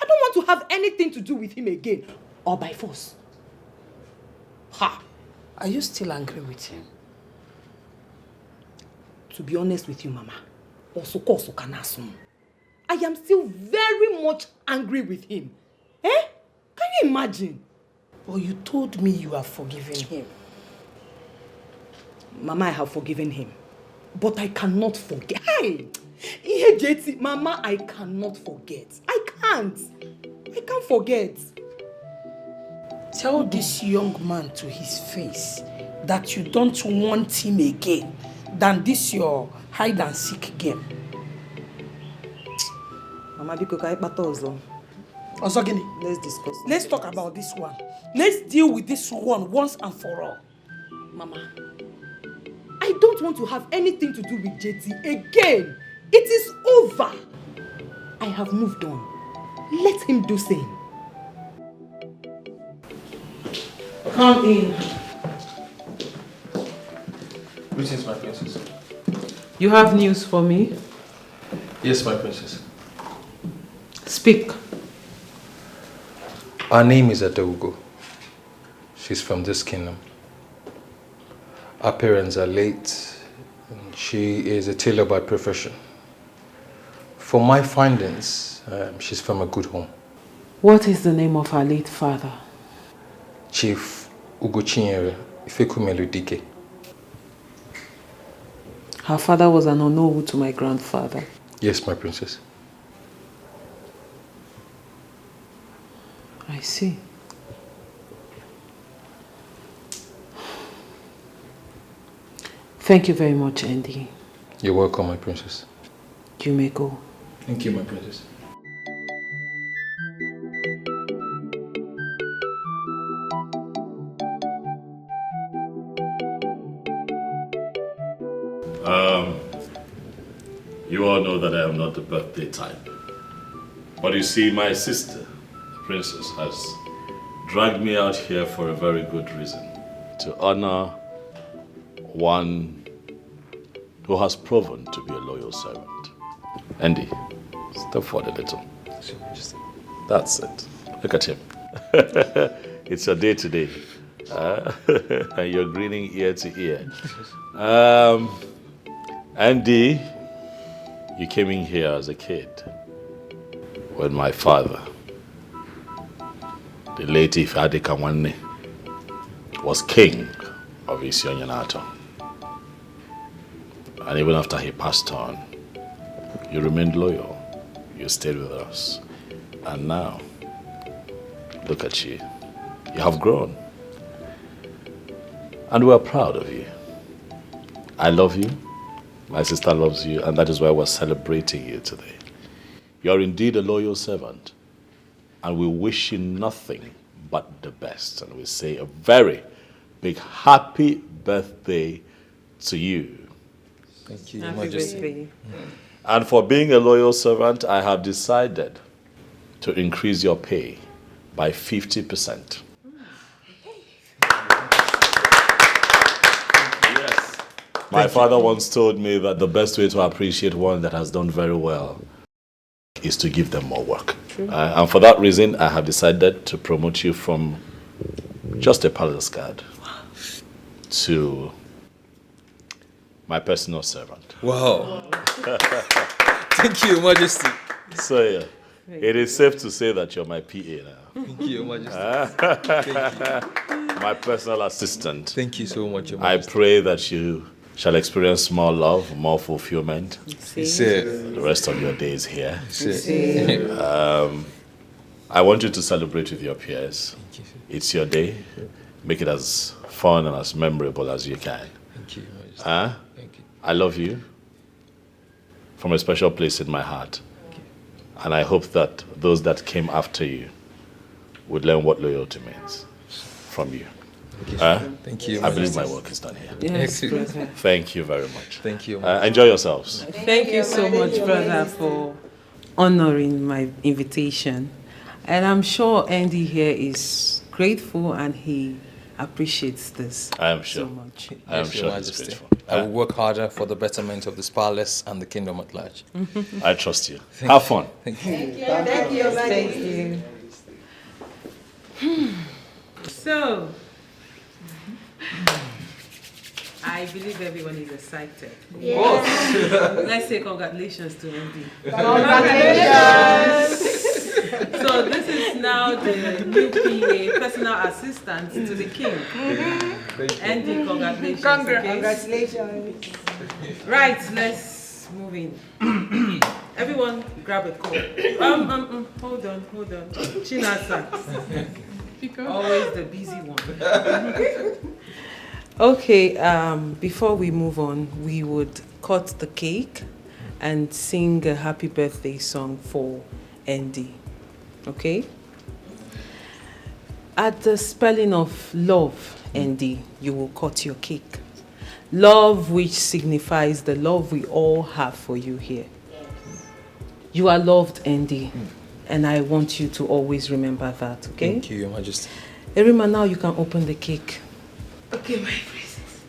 Speaker 11: I don't want to have anything to do with him again, or by force.
Speaker 15: Ha! Are you still angry with him?
Speaker 11: To be honest with you, Mama, I am still very much angry with him. Can you imagine?
Speaker 15: Well, you told me you have forgiven him.
Speaker 11: Mama, I have forgiven him. But I cannot forget. Mama, I cannot forget. I can't forget.
Speaker 15: Tell this young man to his face that you don't want him again than this your hide and seek game.
Speaker 11: Mama, let's discuss.
Speaker 15: Let's talk about this one. Let's deal with this one once and for all.
Speaker 11: Mama, I don't want to have anything to do with JT again. It is over. I have moved on. Let him do same.
Speaker 15: Come in.
Speaker 3: Greetings, my princess.
Speaker 4: You have news for me?
Speaker 3: Yes, my princess.
Speaker 4: Speak.
Speaker 3: Her name is Adogo. She's from this kingdom. Her parents are late. And she is a tailor by profession. From my findings, she's from a good home.
Speaker 4: What is the name of her late father?
Speaker 3: Chief Ugochinyere Ifekumelu Dikeh.
Speaker 4: Her father was an Onowu to my grandfather.
Speaker 3: Yes, my princess.
Speaker 4: I see. Thank you very much, Andy.
Speaker 3: You're welcome, my princess.
Speaker 4: You may go.
Speaker 3: Thank you, my princess.
Speaker 1: You all know that I am not the birthday type. But you see, my sister, the princess, has dragged me out here for a very good reason. To honor one who has proven to be a loyal servant. Andy, step forward a little. That's it. Look at him. It's your day today. And you're grinning ear to ear. Andy, you came in here as a kid when my father, the late Ifeadika, was king of Isionyenato. And even after he passed on, you remained loyal. You stayed with us. And now, look at you. You have grown. And we're proud of you. I love you. My sister loves you. And that is why we're celebrating you today. You're indeed a loyal servant. And we wish you nothing but the best. And we say a very big happy birthday to you.
Speaker 3: Thank you,
Speaker 4: Happy
Speaker 3: Majesty.
Speaker 4: birthday.
Speaker 1: And for being a loyal servant, I have decided to increase your pay by 50%. Yes. My father once told me that the best way to appreciate one that has done very well is to give them more work. And for that reason, I have decided to promote you from just a palace guard to my personal servant.
Speaker 3: Wow. Thank you, Majesty.
Speaker 1: So, yeah, it is safe to say that you're my PA now.
Speaker 3: Thank you, Majesty. Thank you.
Speaker 1: My personal assistant.
Speaker 3: Thank you so much, Your
Speaker 1: I
Speaker 3: Majesty.
Speaker 1: pray that you shall experience more love, more fulfillment. The rest of your days here. I want you to celebrate with your peers. It's your day. Make it as fun and as memorable as you can.
Speaker 3: Thank you, Majesty. Thank you.
Speaker 1: I love you from a special place in my heart. And I hope that those that came after you would learn what loyalty means from you.
Speaker 3: Thank you.
Speaker 1: I believe my work is done here.
Speaker 4: Yes, brother.
Speaker 1: Thank you very much.
Speaker 3: Thank you.
Speaker 1: Enjoy yourselves.
Speaker 4: Thank you so much, brother, for honoring my invitation. And I'm sure Andy here is grateful and he appreciates this
Speaker 1: I am sure.
Speaker 4: so much.
Speaker 1: I am
Speaker 3: Yes,
Speaker 1: sure
Speaker 3: Your
Speaker 1: he's
Speaker 3: Majesty.
Speaker 1: grateful.
Speaker 3: I will work harder for the betterment of this palace and the kingdom at large.
Speaker 1: I trust you. Have fun.
Speaker 3: Thank you.
Speaker 4: Thank you. Thank you. So, I believe everyone is excited.
Speaker 12: Yes.
Speaker 4: Let's say congratulations to Andy.
Speaker 12: Congratulations.
Speaker 4: So this is now the new PA, personal assistant to the king. Andy, congratulations.
Speaker 12: Congratulations.
Speaker 4: Right, let's move in. Everyone grab a call. Hold on. Chinasa. Always the busy one. Okay, before we move on, we would cut the cake and sing a happy birthday song for Andy. Okay? At the spelling of love, Andy, you will cut your cake. Love, which signifies the love we all have for you here. You are loved, Andy, and I want you to always remember that, okay?
Speaker 3: Thank you, Your Majesty.
Speaker 4: Erima, now you can open the cake.
Speaker 15: Okay, my princess.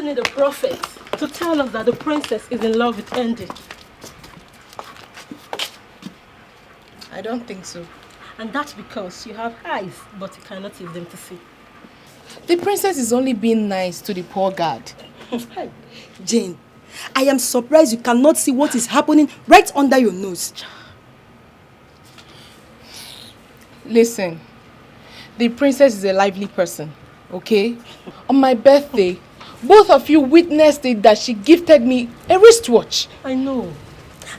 Speaker 18: need a prophet to tell us that the princess is in love with Andy.
Speaker 6: I don't think so.
Speaker 18: And that's because you have eyes, but you cannot use them to see.
Speaker 6: The princess is only being nice to the poor guard.
Speaker 16: Jane, I am surprised you cannot see what is happening right under your nose.
Speaker 6: Listen, the princess is a lively person, okay? On my birthday, both of you witnessed it that she gifted me a wristwatch.
Speaker 18: I know.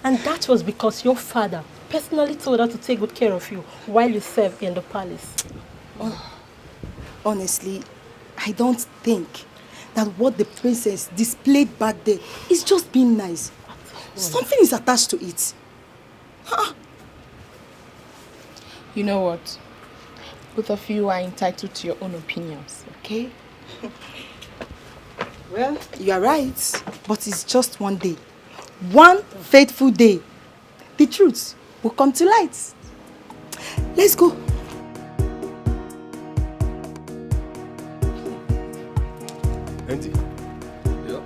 Speaker 18: And that was because your father personally told her to take good care of you while you served in the palace.
Speaker 16: Honestly, I don't think that what the princess displayed back there is just being nice. Something is attached to it.
Speaker 6: You know what? Both of you are entitled to your own opinions, okay?
Speaker 16: Well, you are right, but it's just one day. One fateful day. The truth will come to light. Let's go.
Speaker 19: Auntie. Yeah.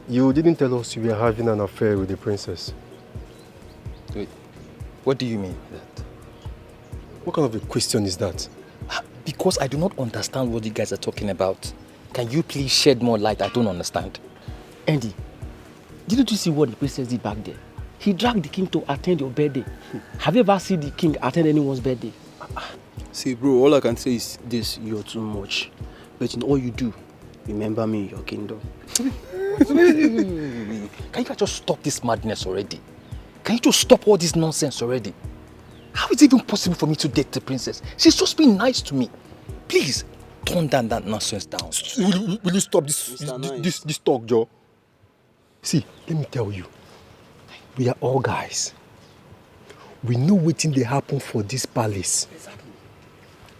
Speaker 19: You didn't tell us you were having an affair with the princess.
Speaker 3: Wait, what do you mean by that?
Speaker 19: What kind of a question is that?
Speaker 3: Because I do not understand what you guys are talking about. Can you please shed more light? I don't understand.
Speaker 20: Andy, didn't you see what the princess did back there? He dragged the king to attend your birthday. Have you ever seen the king attend anyone's birthday?
Speaker 21: See, bro, all I can say is this: you're too much. But in all you do, remember me in your kingdom.
Speaker 3: Can you guys just stop this madness already? Can you just stop all this nonsense already? How is it even possible for me to date the princess? She's just been nice to me. Please, tone down that nonsense down.
Speaker 19: Will you stop this talk, Joe? See, let me tell you. We are all guys. We know what they happen for this palace.
Speaker 20: Exactly.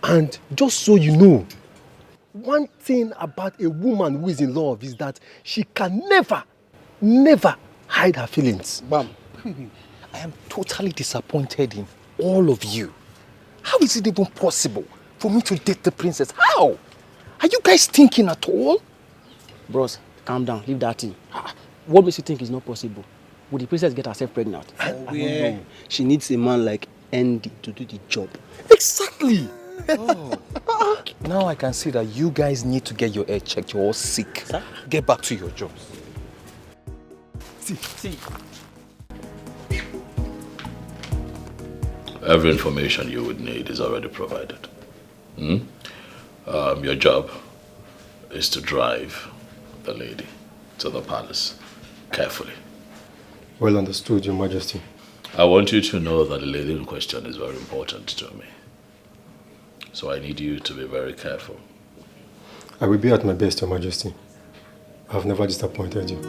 Speaker 19: And just so you know, one thing about a woman who is in love is that she can never hide her feelings.
Speaker 3: Bam. I am totally disappointed in all of you. How is it even possible for me to date the princess? How? Are you guys thinking at all?
Speaker 20: Bros, calm down. Leave that thing. What makes you think it's not possible? Will the princess get herself pregnant?
Speaker 21: Yeah. She needs a man like Andy to do the job.
Speaker 19: Exactly.
Speaker 3: Oh. Now I can see that you guys need to get your head checked. You're all sick. Sir? Get back to your jobs.
Speaker 20: See.
Speaker 1: Every information you would need is already provided. Your job is to drive the lady to the palace carefully.
Speaker 19: Well understood, Your Majesty.
Speaker 1: I want you to know that the lady in question is very important to me. So I need you to be very careful.
Speaker 19: I will be at my best, Your Majesty. I have never disappointed you.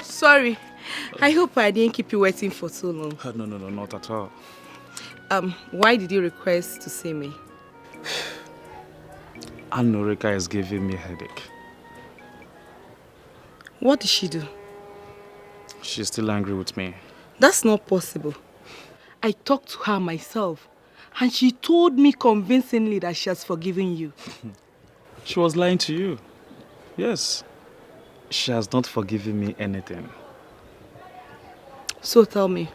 Speaker 11: Sorry. I hope I didn't keep you waiting for so long.
Speaker 17: No, not at all.
Speaker 11: Why did you request to see me?
Speaker 17: Norika is giving me a headache.
Speaker 11: What did she do?
Speaker 17: She's still angry with me.
Speaker 11: That's not possible. I talked to her myself, and she told me convincingly that she has forgiven you.
Speaker 17: She was lying to you. Yes. She has not forgiven me anything.
Speaker 11: So tell me,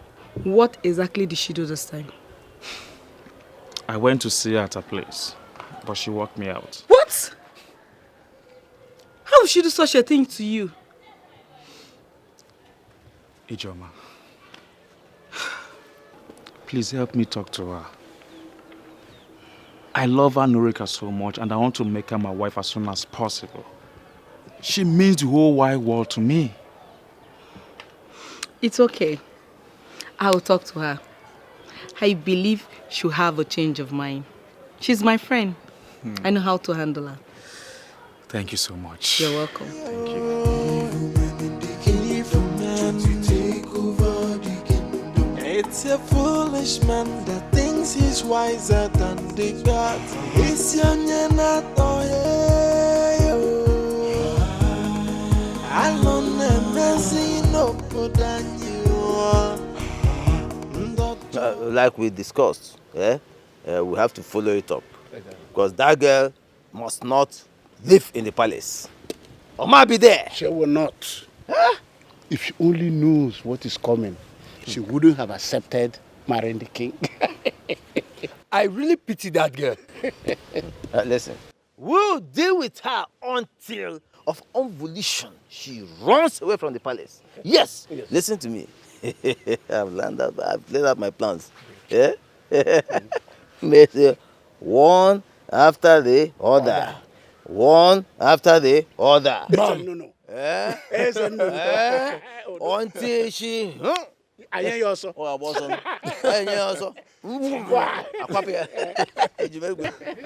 Speaker 11: what exactly did she do this time?
Speaker 17: I went to see her at her place, but she walked me out.
Speaker 11: What? How would she do such a thing to you?
Speaker 17: Ijoma, please help me talk to her. I love Norika so much and I want to make her my wife as soon as possible. She means the whole wide world to me.
Speaker 11: It's okay. I will talk to her. I believe she'll have a change of mind. She's my friend. I know how to handle her.
Speaker 17: Thank you so much.
Speaker 11: You're welcome.
Speaker 17: Thank you.
Speaker 14: a foolish man that thinks he's wiser than the gods. It's your
Speaker 8: like we discussed, we have to follow it up. Because that girl must not live in the palace. Or might be there.
Speaker 10: She will not. If she only knows what is coming, she wouldn't have accepted marrying the king.
Speaker 19: I really pity that girl.
Speaker 8: Listen, we'll deal with her until of unvolition she runs away from the palace. Yes, listen to me. I've laid out my plans. Yeah? One after the other. One after the other.
Speaker 10: No.
Speaker 8: Until she...
Speaker 10: I hear you also.
Speaker 8: Oh, I was on. I hear you also. I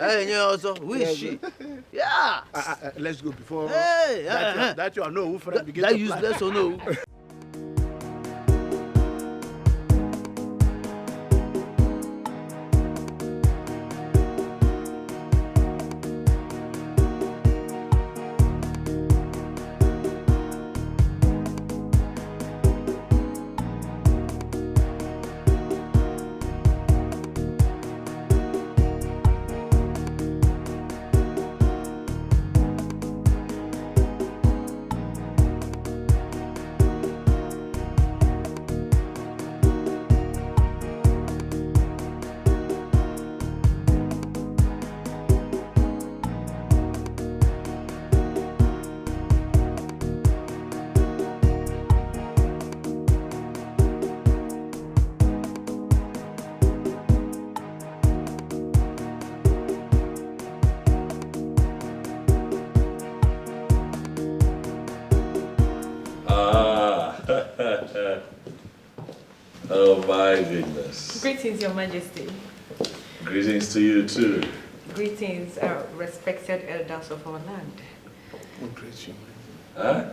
Speaker 8: hear you also. Who is she? Yeah.
Speaker 10: Let's go before
Speaker 8: Hey,
Speaker 10: that you are no friend begin
Speaker 8: that
Speaker 10: to
Speaker 8: useless
Speaker 10: plan.
Speaker 8: or no?
Speaker 1: Oh my goodness.
Speaker 12: Greetings, Your Majesty.
Speaker 1: Greetings to you too.
Speaker 12: Greetings, respected elders of our land.
Speaker 1: Huh?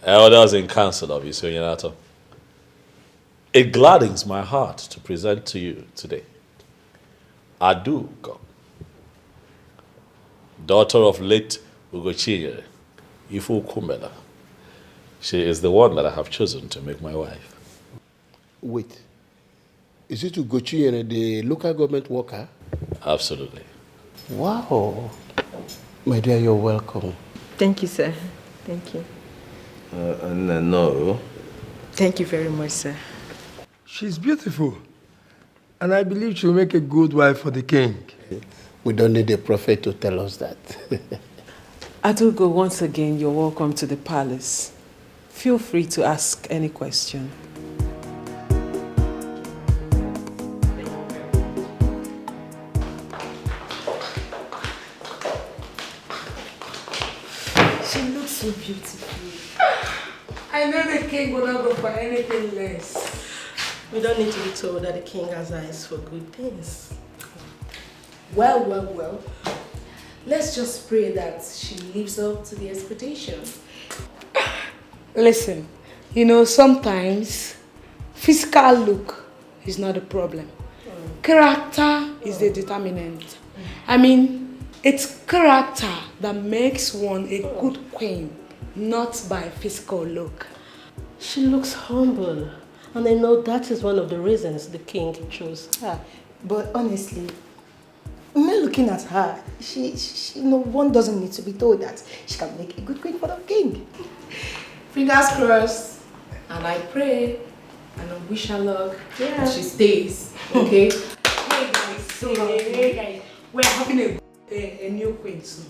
Speaker 1: Elders in council of Isoyanato. It gladdens my heart to present to you today Aduko, daughter of late Ugochinyere, Ifu Kumela. She is the one that I have chosen to make my wife.
Speaker 10: Wait. Is it Ugochinyere, the local government worker?
Speaker 1: Absolutely.
Speaker 10: Wow. My dear, you're welcome.
Speaker 12: Thank you, sir. Thank you.
Speaker 8: No.
Speaker 12: Thank you very much, sir.
Speaker 9: She's beautiful. And I believe she'll make a good wife for the king.
Speaker 10: We don't need a prophet to tell us that.
Speaker 4: Adugo, once again, you're welcome to the palace. Feel free to ask any question.
Speaker 15: She looks so beautiful. I know the king will not go for anything less.
Speaker 18: We don't need to be told that the king has eyes for good things.
Speaker 7: Well. Let's just pray that she lives up to the expectation.
Speaker 15: Listen, you know, sometimes physical look is not a problem. Character is the determinant. I mean, it's character that makes one a good queen, not by physical look.
Speaker 18: She looks humble, and I know that is one of the reasons the king chose her.
Speaker 16: But honestly, me looking at her, she one doesn't need to be told that she can make a good queen for the king.
Speaker 7: Fingers crossed, and I pray and I wish her luck.
Speaker 16: Yeah.
Speaker 7: And she stays. Okay? Hey guys, we're having a new queen soon.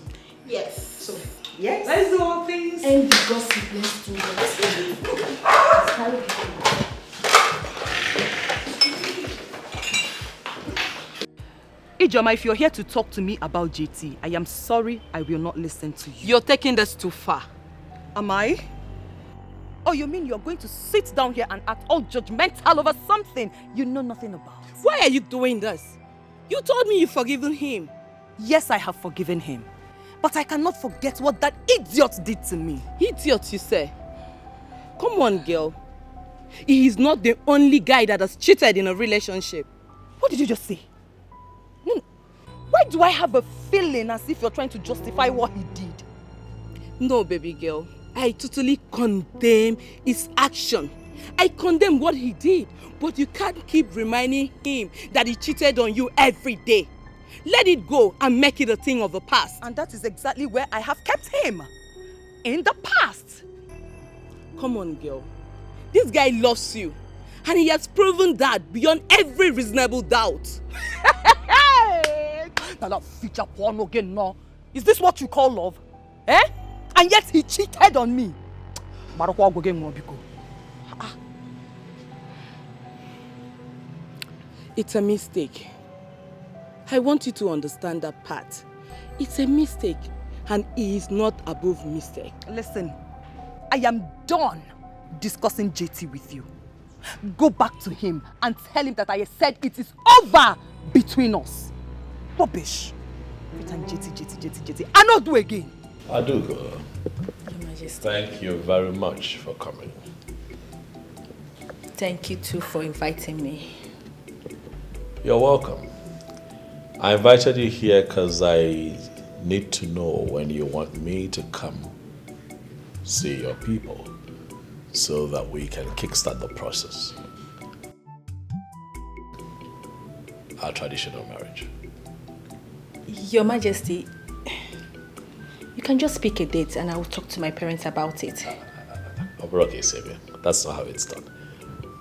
Speaker 16: Yes.
Speaker 7: So
Speaker 16: yes.
Speaker 7: Let's do all things.
Speaker 16: And the gossip, let's do that.
Speaker 11: Ijoma, if you're here to talk to me about JT, I am sorry, I will not listen to you.
Speaker 5: You're taking this too far.
Speaker 11: Am I? Oh, you mean you're going to sit down here and act all judgmental over something you know nothing about?
Speaker 5: Why are you doing this? You told me you've forgiven him.
Speaker 11: Yes, I have forgiven him. But I cannot forget what that idiot did to me.
Speaker 5: Idiot, you say? Come on, girl.
Speaker 16: he is not the only guy that has cheated in a relationship.
Speaker 11: What did you just say? Why do I have a feeling as if you're trying to justify what he did?
Speaker 16: No, baby girl. I totally condemn his action. I condemn what he did. But you can't keep reminding him that he cheated on you every day. Let it go and make it a thing of the past.
Speaker 11: And that is exactly where I have kept him. In the past.
Speaker 16: Come on, girl. This guy loves you. And he has proven that beyond every reasonable doubt.
Speaker 11: Now that feature porn again, no. Is this what you call love? Eh? And yet he cheated on me.
Speaker 16: It's a mistake. I want you to understand that part. It's a mistake, and he is not above mistake.
Speaker 11: Listen, I am done discussing JT with you. Go back to him and tell him that I said it is over between us. Rubbish. Every time JT. I not do again.
Speaker 1: I do go.
Speaker 13: Your Majesty.
Speaker 1: Thank you very much for coming.
Speaker 13: Thank you too for inviting me.
Speaker 1: You're welcome. I invited you here because I need to know when you want me to come see your people so that we can kickstart the process. Our traditional marriage.
Speaker 13: Your Majesty, you can just pick a date and I will talk to my parents about it.
Speaker 1: Okay, Savior. That's not how it's done.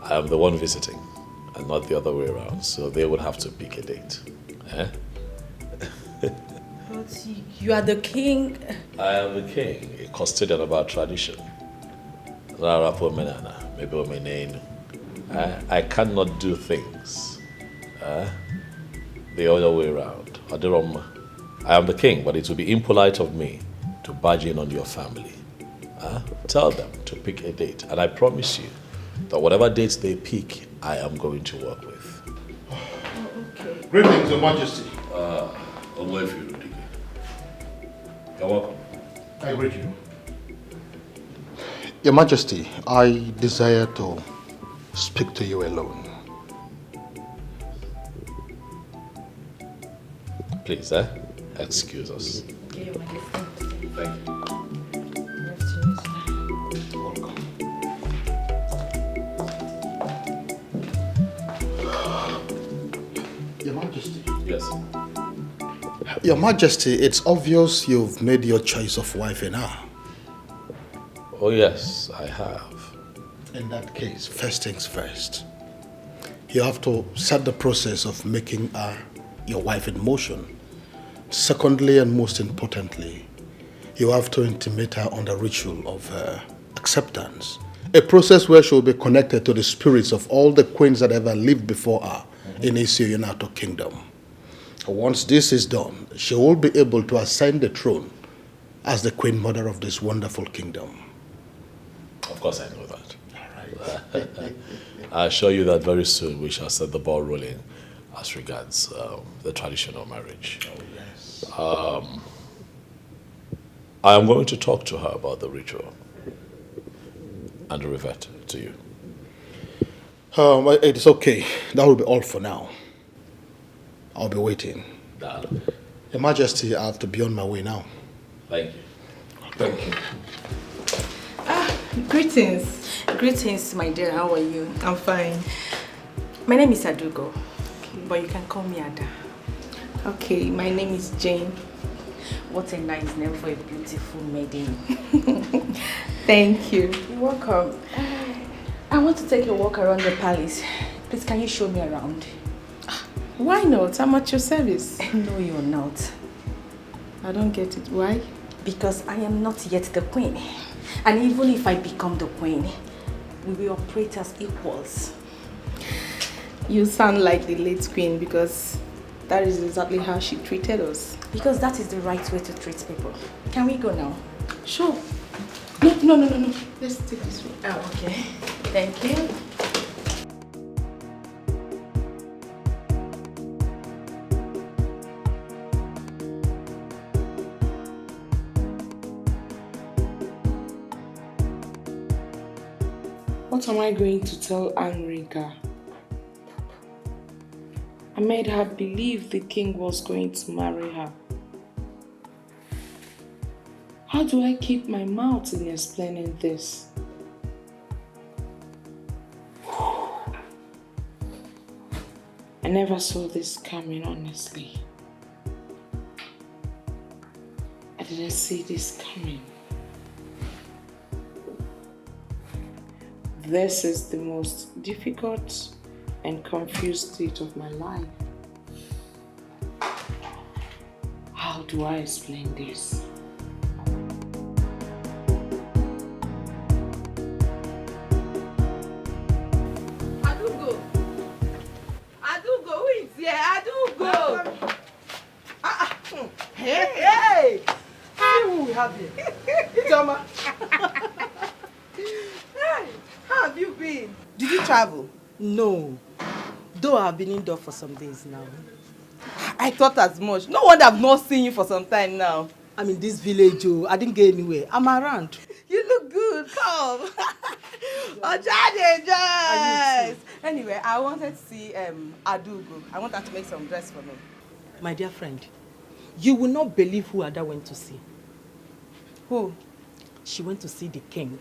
Speaker 1: I am the one visiting and not the other way around, so they would have to pick a date. Eh?
Speaker 13: But you are the king.
Speaker 1: I am the king, a custodian of our tradition. I cannot do things the other way around. I am the king, but it would be impolite of me to barge in on your family. Tell them to pick a date, and I promise you that whatever dates they pick, I am going to work with.
Speaker 13: Okay.
Speaker 10: Greetings, Your Majesty.
Speaker 1: I'll wait for you, Dikeh. You're welcome.
Speaker 10: I greet you. Your Majesty, I desire to speak to you alone.
Speaker 1: Please, excuse us.
Speaker 13: Okay, Your Majesty.
Speaker 1: Thank you.
Speaker 10: Your Majesty.
Speaker 1: Yes.
Speaker 10: Your Majesty, it's obvious you've made your choice of wife and her.
Speaker 1: Oh yes, I have.
Speaker 10: In that case, first things first. You have to set the process of making her your wife in motion. Secondly, and most importantly, you have to intimate her on the ritual of acceptance. A process where she will be connected to the spirits of all the queens that ever lived before her in Nigerian Kingdom. Once this is done, she will be able to ascend the throne as the queen mother of this wonderful kingdom.
Speaker 1: Of course I know that. All right. I assure you that very soon we shall set the ball rolling as regards the traditional marriage.
Speaker 10: Oh, yes.
Speaker 1: I am going to talk to her about the ritual and revert to you.
Speaker 10: It's okay. That will be all for now. I'll be waiting.
Speaker 1: Darling.
Speaker 10: Your Majesty, I have to be on my way now.
Speaker 1: Thank you.
Speaker 10: Thank you.
Speaker 12: Greetings.
Speaker 13: Greetings, my dear. How are you?
Speaker 12: I'm fine.
Speaker 13: My name is Adugo, but you can call me Ada.
Speaker 12: Okay, my name is Jane.
Speaker 13: What a nice name for a beautiful maiden.
Speaker 12: Thank you.
Speaker 13: You're welcome. I want to take a walk around the palace. Please, can you show me around?
Speaker 12: Why not? I'm at your service.
Speaker 13: No, you're not.
Speaker 12: I don't get it. Why?
Speaker 13: Because I am not yet the queen. And even if I become the queen, we will operate as equals.
Speaker 12: You sound like the late queen because that is exactly how she treated us.
Speaker 13: Because that is the right way to treat people. Can we go now?
Speaker 12: Sure. No. Let's take this way.
Speaker 13: Oh, okay. Thank you.
Speaker 15: What am I going to tell Anrika? I made her believe the king was going to marry her. How do I keep my mouth in explaining this? I never saw this coming, honestly. I didn't see this coming. This is the most difficult and confused state of my life. How do I explain this?
Speaker 11: Adugo, who is here? Adugo! Hey! See who we have here. Joma. Hey, how have you been? Did you travel? No. Though I've been indoor for some days now. I thought as much. No wonder I've not seen you for some time now. I'm in this village, oh. I didn't get anywhere. I'm around. You look good. Come. Anyway, I wanted to see Adugo. I want her to make some dress for me. My dear friend, you will not believe who Ada went to see. Who? She went to see the king.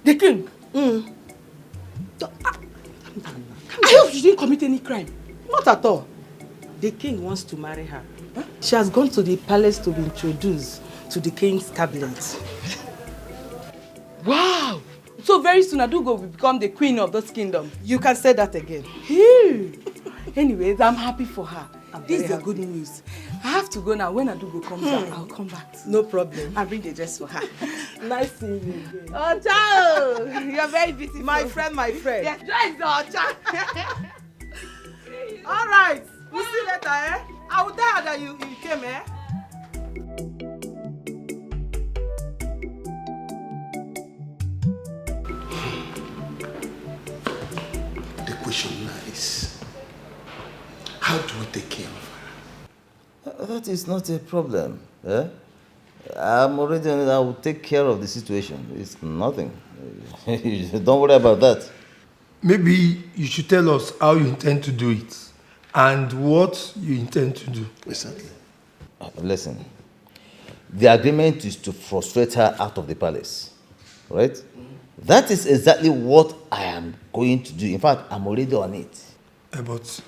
Speaker 11: The king? I hope she didn't commit any crime. Not at all. The king wants to marry her. Huh? She has gone to the palace to be introduced to the king's cabinet. Wow! So very soon Adugo will become the queen of this kingdom. You can say that again. Anyways, I'm happy for her. This is the good news. I have to go now. When Adugo comes back, I'll come back. No problem. I'll bring the dress for her. Nice seeing you again. Oh, ciao! You're very beautiful. My friend. Yes, dress, oh, all right. We'll see you later, eh? I will tell her that you came, eh?
Speaker 10: The question lies, how do we take care of her?
Speaker 8: That is not a problem. Eh? I'm already on it. I will take care of the situation. It's nothing. Don't worry about that.
Speaker 9: Maybe you should tell us how you intend to do it and what you intend to do.
Speaker 10: Exactly.
Speaker 8: Listen, the agreement is to frustrate her out of the palace, right? That is exactly what I am going to do. In fact, I'm already on it.
Speaker 9: But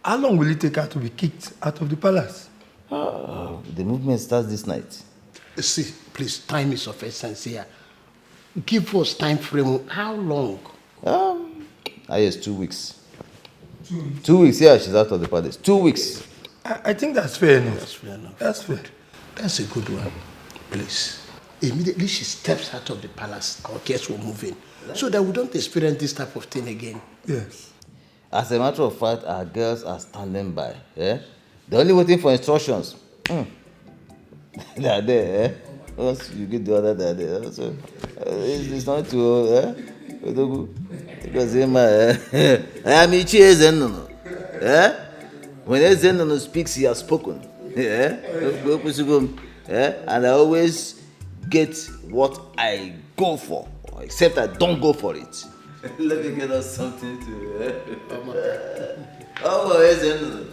Speaker 9: how long will it take her to be kicked out of the palace?
Speaker 8: The movement starts this night.
Speaker 10: See, please, time is of essence here. Give us time frame. How long?
Speaker 8: Yes, 2 weeks. 2 weeks, yeah, she's out of the palace. 2 weeks.
Speaker 9: I think that's fair enough.
Speaker 10: That's fair enough.
Speaker 9: That's fair.
Speaker 10: That's a good one. Please. Immediately she steps out of the palace, our guests will move in. So that we don't experience this type of thing again.
Speaker 9: Yes.
Speaker 8: As a matter of fact, our girls are standing by. Yeah? They're only waiting for instructions. They are there, eh? Once you get the other, they are there. So, it's not too, because I am Ichie Zenono. When Zenono speaks, he has spoken. And I always get what I go for, except I don't go for it. Let me get us something to.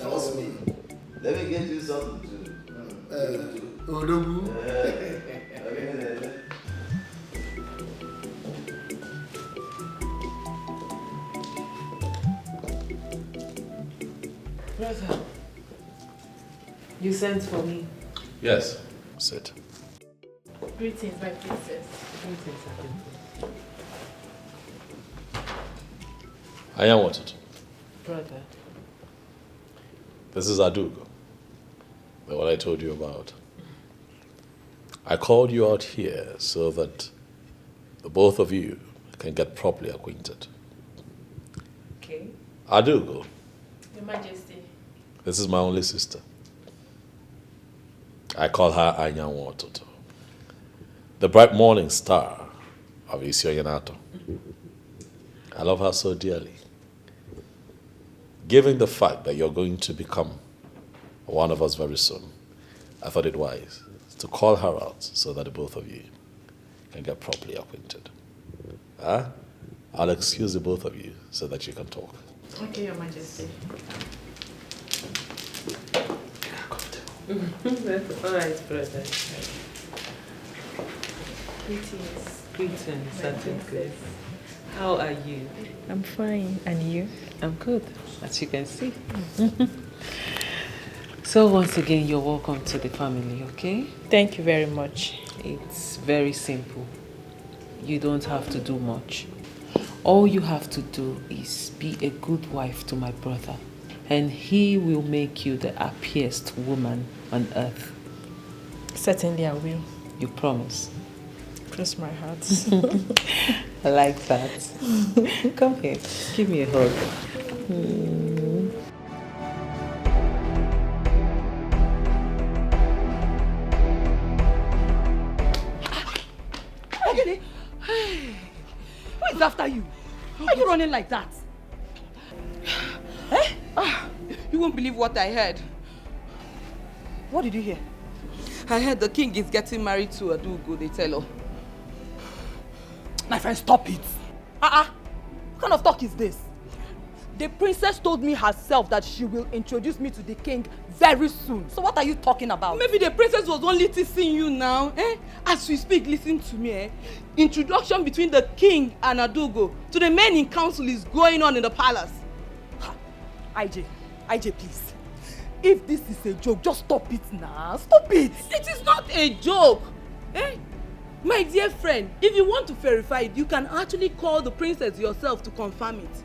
Speaker 8: Trust me. Let me get you something to.
Speaker 15: Brother, you sent for me.
Speaker 1: Yes, sit.
Speaker 6: Greetings, my princess.
Speaker 15: Greetings,
Speaker 1: I am wanted.
Speaker 15: brother.
Speaker 1: This is Adugo, the one I told you about. I called you out here so that the both of you can get properly acquainted.
Speaker 6: Okay.
Speaker 1: Adugo,
Speaker 6: Your Majesty.
Speaker 1: this is my only sister. I call her Anyanwototo, the bright morning star of Isioyenato. I love her so dearly. Given the fact that you're going to become one of us very soon, I thought it wise to call her out so that the both of you can get properly acquainted. Huh? I'll excuse the both of you so that you can talk.
Speaker 6: Okay, Your Majesty.
Speaker 4: That's all right, brother.
Speaker 6: Greetings.
Speaker 4: Greetings, Sergeant Grace. How are you?
Speaker 6: I'm fine. And you?
Speaker 4: I'm good, as you can see. So once again, you're welcome to the family, okay?
Speaker 6: Thank you very much.
Speaker 4: It's very simple. You don't have to do much. All you have to do is be a good wife to my brother, and he will make you the happiest woman on earth.
Speaker 6: Certainly I will.
Speaker 4: You promise?
Speaker 6: Cross my heart.
Speaker 4: I like that. Come here, give me a hug.
Speaker 16: Who is after you? Why are you running like that? Eh? You won't believe what I heard. What did you hear? I heard the king is getting married to Adugo, they tell her. My friend, stop it. What kind of talk is this? The princess told me herself that she will introduce me to the king very soon. So what are you talking about? Maybe the princess was only teasing you now. As we speak, listen to me. Introduction between the king and Adugo to the men in council is going on in the palace. IJ, please. If this is a joke, just stop it now. Stop it. It is not a joke. My dear friend, if you want to verify it, you can actually call the princess yourself to confirm it.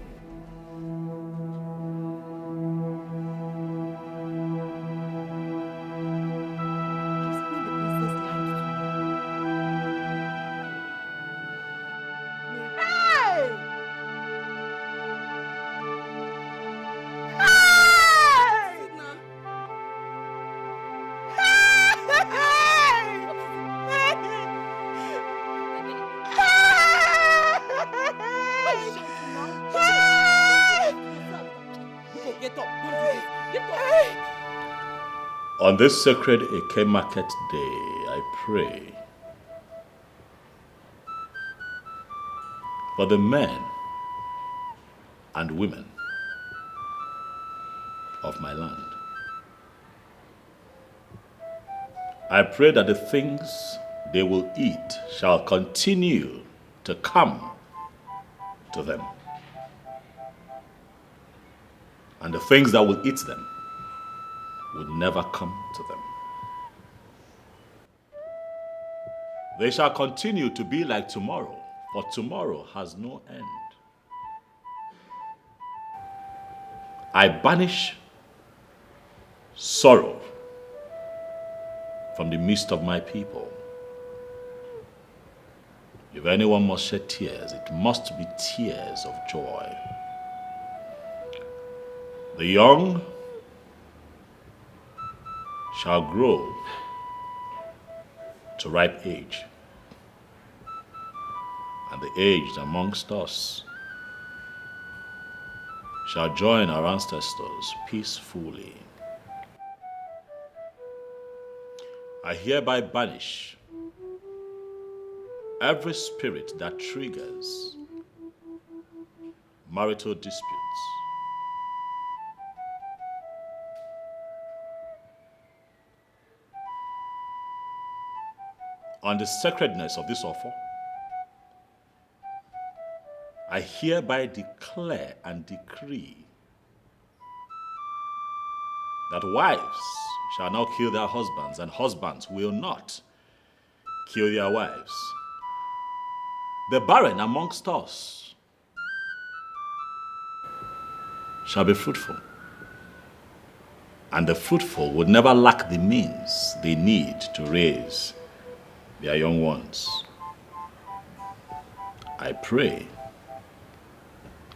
Speaker 1: On this sacred Eke Market Day, I pray for the men and women of my land. I pray that the things they will eat shall continue to come to them, and the things that will eat them would never come to them. They shall continue to be like tomorrow, for tomorrow has no end. I banish sorrow from the midst of my people. If anyone must shed tears, it must be tears of joy. The young shall grow to ripe age, and the aged amongst us shall join our ancestors peacefully. I hereby banish every spirit that triggers marital disputes, on the sacredness of this offer. I hereby declare and decree that wives shall now kill their husbands, and husbands will not kill their wives. The barren amongst us shall be fruitful, and the fruitful would never lack the means they need to raise their young ones. I pray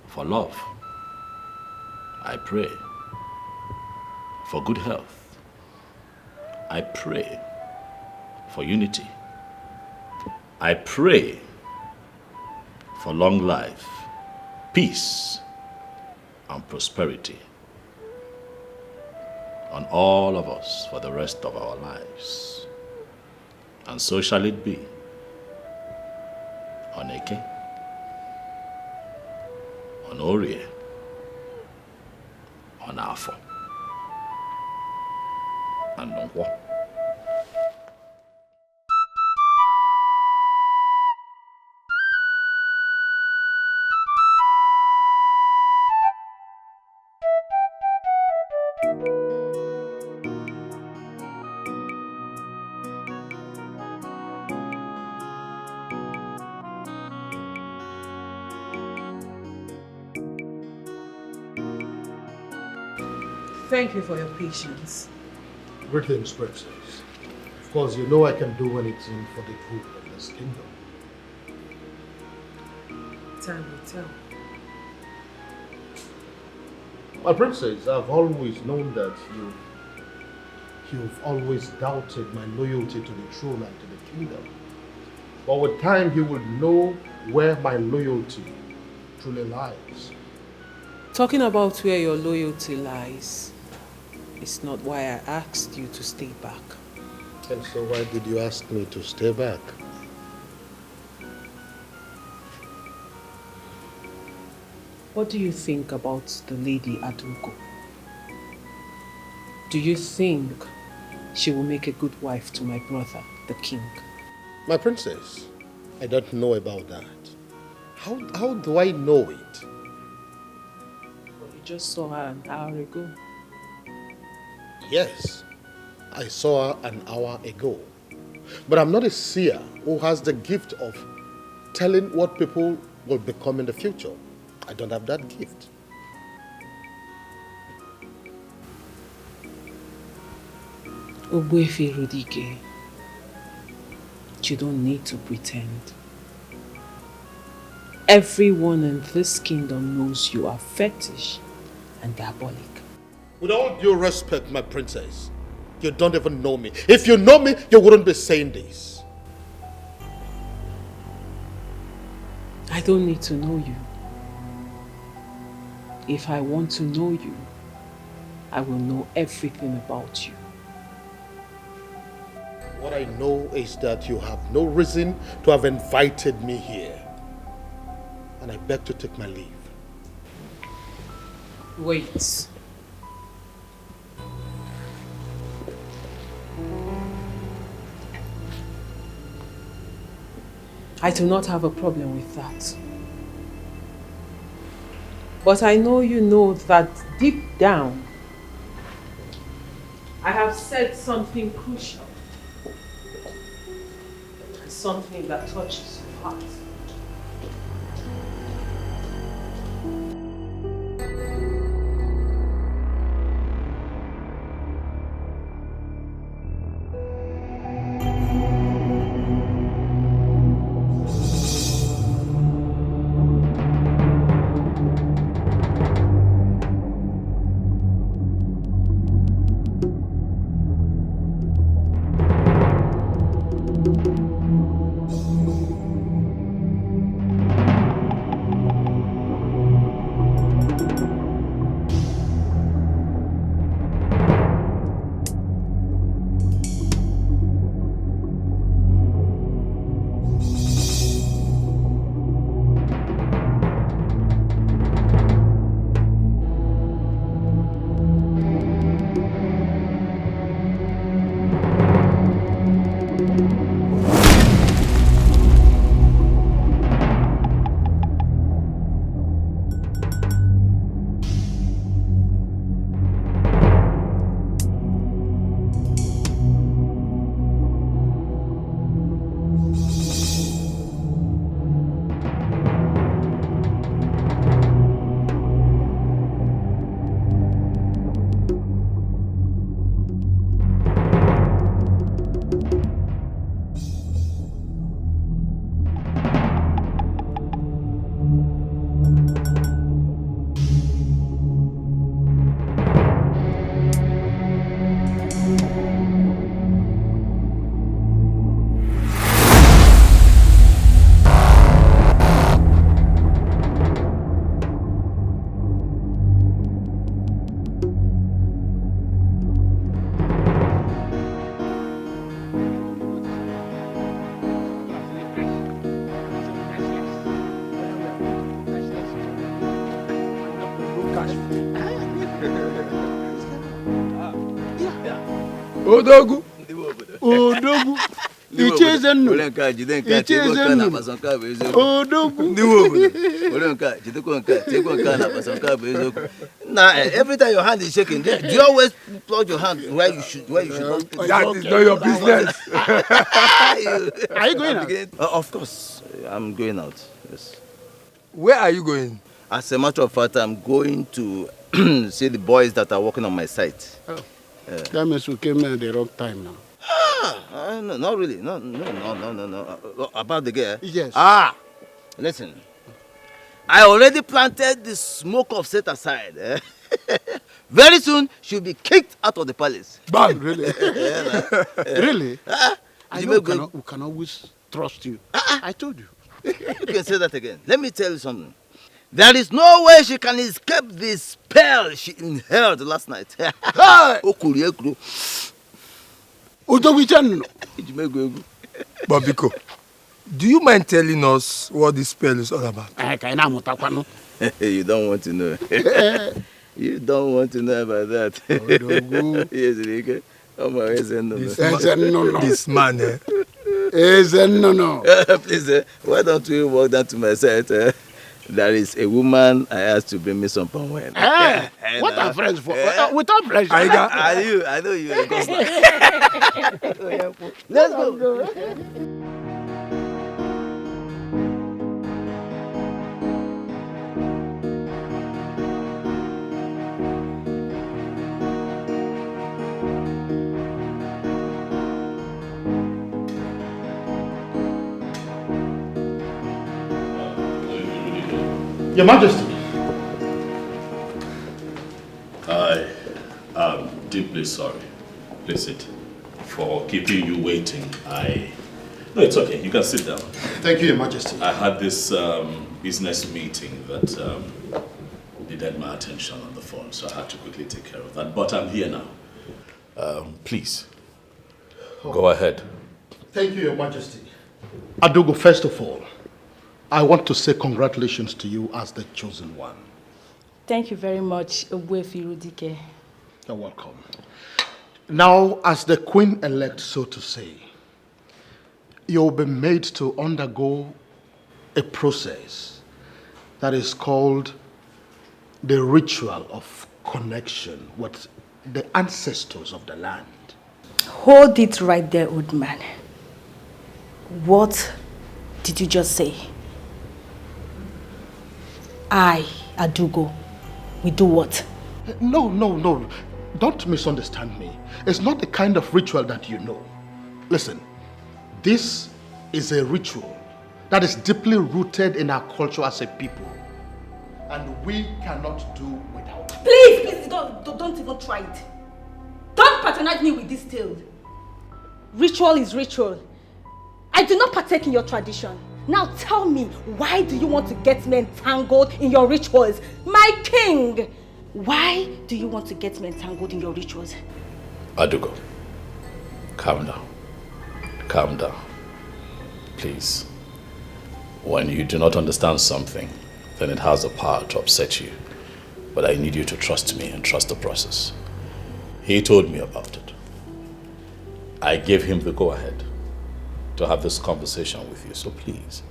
Speaker 1: for love. I pray for good health. I pray for unity. I pray for long life, peace, and prosperity on all of us for the rest of our lives. And so shall it be. On Eke, on Orie, on Afo, and on what?
Speaker 4: Thank you for your patience.
Speaker 10: Greetings, Princess. Of course, you know I can do anything for the good of this kingdom.
Speaker 4: Time will tell.
Speaker 10: My princess, I've always known that you've always doubted my loyalty to the throne and to the kingdom. But with time, you will know where my loyalty truly lies.
Speaker 4: Talking about where your loyalty lies is not why I asked you to stay back.
Speaker 10: And so why did you ask me to stay back?
Speaker 4: What do you think about the lady Adugo? Do you think she will make a good wife to my brother, the king?
Speaker 10: My princess, I don't know about that. How do I know it?
Speaker 4: Well, you just saw her an hour ago.
Speaker 10: Yes, I saw her an hour ago. But I'm not a seer who has the gift of telling what people will become in the future. I don't have that gift.
Speaker 4: Ogbuefi Dikeh, you don't need to pretend. Everyone in this kingdom knows you are fetish and diabolic.
Speaker 10: With all due respect, my princess, you don't even know me. If you know me, you wouldn't be saying this.
Speaker 4: I don't need to know you. If I want to know you, I will know everything about you.
Speaker 10: What I know is that you have no reason to have invited me here. And I beg to take my leave.
Speaker 4: Wait. I do not have a problem with that. But I know you know that deep down, I have said something crucial. And something that touches your heart.
Speaker 9: Odogu. Odogu. Icheze nnu. Icheze nnu.
Speaker 8: Odogu. Now, every time your hand is shaking, do you always plug your hand where you should not?
Speaker 9: That is not your business.
Speaker 8: Are you going out? Of course, I'm going out. Yes.
Speaker 9: Where are you going?
Speaker 8: As a matter of fact, I'm going to see the boys that are working on my site.
Speaker 10: Oh. That means we came at the wrong time now.
Speaker 8: No, not really. No. About the girl?
Speaker 10: Yes.
Speaker 8: Listen. I already planted the smoke of set aside. Very soon, she'll be kicked out of the palace.
Speaker 10: Bang, really? Really? I know we can always trust you. I told you.
Speaker 8: You can say that again. Let me tell you something. There is no way she can escape the spell she inhaled last night.
Speaker 9: Babiko, do you mind telling us what this spell is all about?
Speaker 8: You don't want to know. You don't want to know about that. Yes, Dikeh.
Speaker 9: This man,
Speaker 8: Please, why don't we walk down to my site? There is a woman I asked to bring me some palm wine.
Speaker 10: What are friends for? Without pleasure.
Speaker 8: I know you. Let's go.
Speaker 10: Your Majesty.
Speaker 1: I am deeply sorry, Licit, for keeping you waiting. No, it's okay. You can sit down.
Speaker 10: Thank you, Your Majesty.
Speaker 1: I had this business meeting that needed my attention on the phone, so I had to quickly take care of that. But I'm here now. Please, go ahead.
Speaker 10: Thank you, Your Majesty. Adugo, first of all, I want to say congratulations to you as the chosen one.
Speaker 13: Thank you very much, Dikeh.
Speaker 10: You're welcome. Now, as the queen-elect, so to say, you'll be made to undergo a process that is called the ritual of connection with the ancestors of the land.
Speaker 13: Hold it right there, old man. What did you just say? I, Adugo, we do what?
Speaker 10: No. Don't misunderstand me. It's not the kind of ritual that you know. Listen, this is a ritual that is deeply rooted in our culture as a people. And we cannot do without it.
Speaker 13: Please, don't even try it. Don't patronize me with this tale. Ritual is ritual. I do not partake in your tradition. Now tell me, why do you want to get me entangled in your rituals? My king! Why do you want to get me entangled in your rituals?
Speaker 1: Adugo, calm down. Calm down. Please. When you do not understand something, then it has the power to upset you. But I need you to trust me and trust the process. He told me about it. I gave him the go-ahead to have this conversation with you. So please,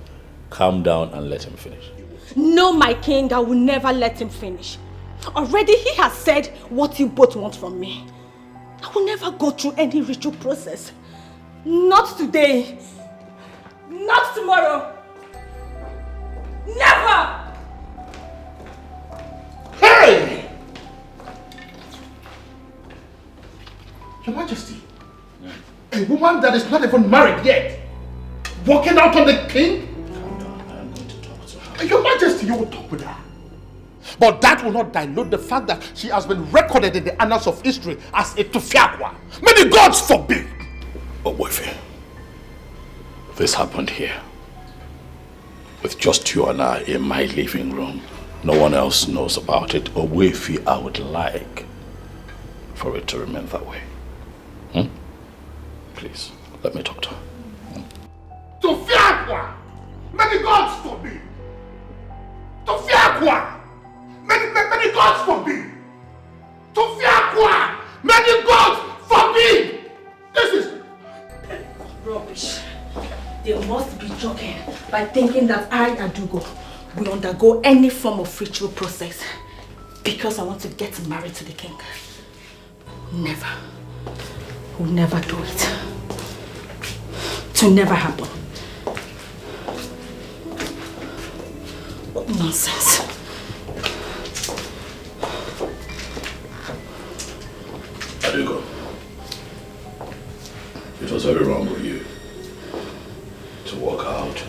Speaker 1: calm down and let him finish.
Speaker 13: No, my king, I will never let him finish. Already he has said what you both want from me. I will never go through any ritual process. Not today. Not tomorrow. Never!
Speaker 10: Hey! Your Majesty, a woman that is not even married yet, walking out on the king?
Speaker 1: Calm down, I'm going to talk to her.
Speaker 10: Your Majesty, you will talk with her. But that will not dilute the fact that she has been recorded in the annals of history as a Tufiakwa. May the gods forbid!
Speaker 1: But Wefe, this happened here. With just you and I in my living room. No one else knows about it. Wefe, I would like for it to remain that way. Please, let me talk to her.
Speaker 10: Tufiakwa! May the gods forbid! Tufiakwa! May the gods forbid! To fear Kwa! May the gods forbid! This is...
Speaker 13: Rubbish. They must be joking by thinking that I, Adugo, will undergo any form of ritual process because I want to get married to the king. Never. Will never do it. It will never happen. What nonsense.
Speaker 1: Adugo, it was very wrong of you to walk out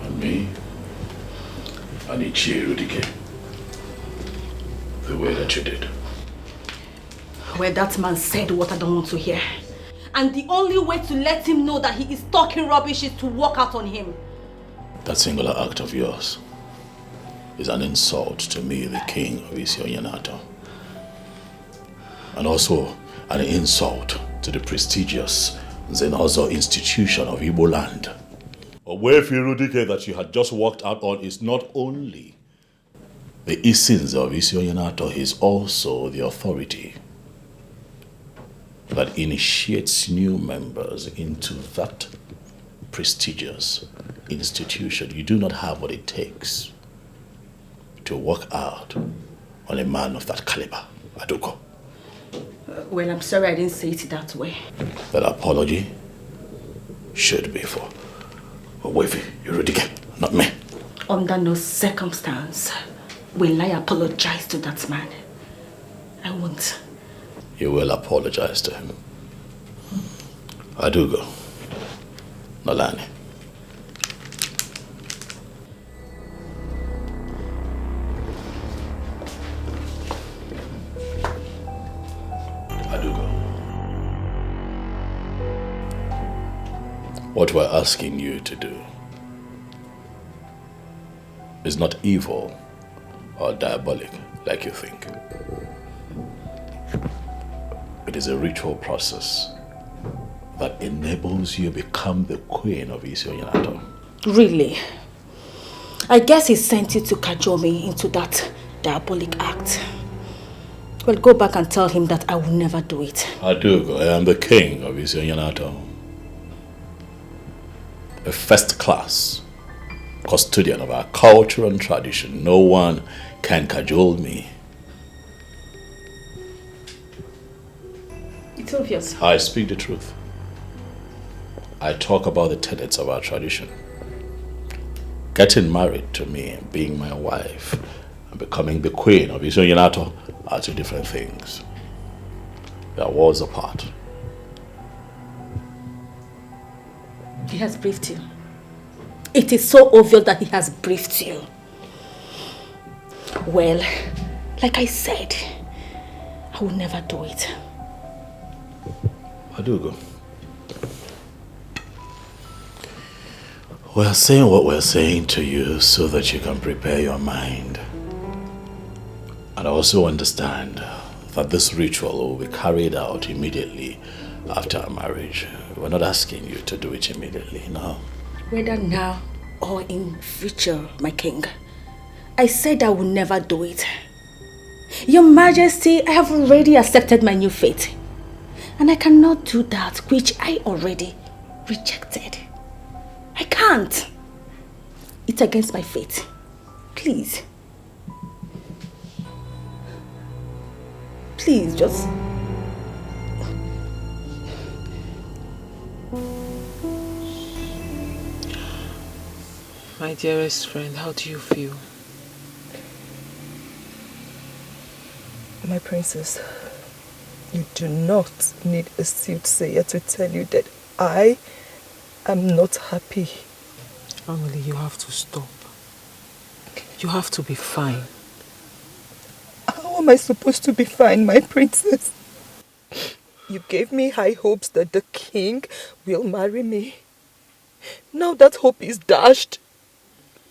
Speaker 1: on me and Dikeh the way that you did.
Speaker 13: Where that man said what I don't want to hear. And the only way to let him know that he is talking rubbish is to walk out on him.
Speaker 1: That singular act of yours is an insult to me, the king of Isionyenato. And also an insult to the prestigious Zenozo institution of Igbo land. But where Dikeh that you had just walked out on is not only the Isins of Isionyenato, he is also the authority that initiates new members into that prestigious institution. You do not have what it takes to walk out on a man of that caliber, Adugo.
Speaker 13: Well, I'm sorry I didn't say it that way.
Speaker 1: That apology should be for Wefi Dikeh, not me.
Speaker 13: Under no circumstance will I apologize to that man. I won't.
Speaker 1: You will apologize to him. Adugo, Nolani. Adugo, what we're asking you to do is not evil or diabolic like you think. It is a ritual process that enables you to become the queen of Isionyenato.
Speaker 13: Really? I guess he sent you to cajole me into that diabolic act. Well, go back and tell him that I will never do it.
Speaker 1: Adugo, I am the king of Isionyenato. A first-class custodian of our culture and tradition. No one can cajole me.
Speaker 13: It's obvious.
Speaker 1: I speak the truth. I talk about the tenets of our tradition. Getting married to me and being my wife and becoming the queen of Isionyenato are two different things. They are worlds apart.
Speaker 13: He has briefed you. It is so obvious that he has briefed you. Well, like I said, I will never do it.
Speaker 1: Adugo, we're saying what we're saying to you so that you can prepare your mind. And also understand that this ritual will be carried out immediately after our marriage. We're not asking you to do it immediately, no.
Speaker 13: Whether now or in future, my king, I said I will never do it. Your Majesty, I have already accepted my new fate. And I cannot do that which I already rejected. I can't. It's against my fate. Please. Please, just...
Speaker 4: My dearest friend, how do you feel?
Speaker 2: My princess, you do not need a soothsayer to tell you that I am not happy.
Speaker 4: Emily, you have to stop. You have to be fine.
Speaker 2: How am I supposed to be fine, my princess? You gave me high hopes that the king will marry me. Now that hope is dashed.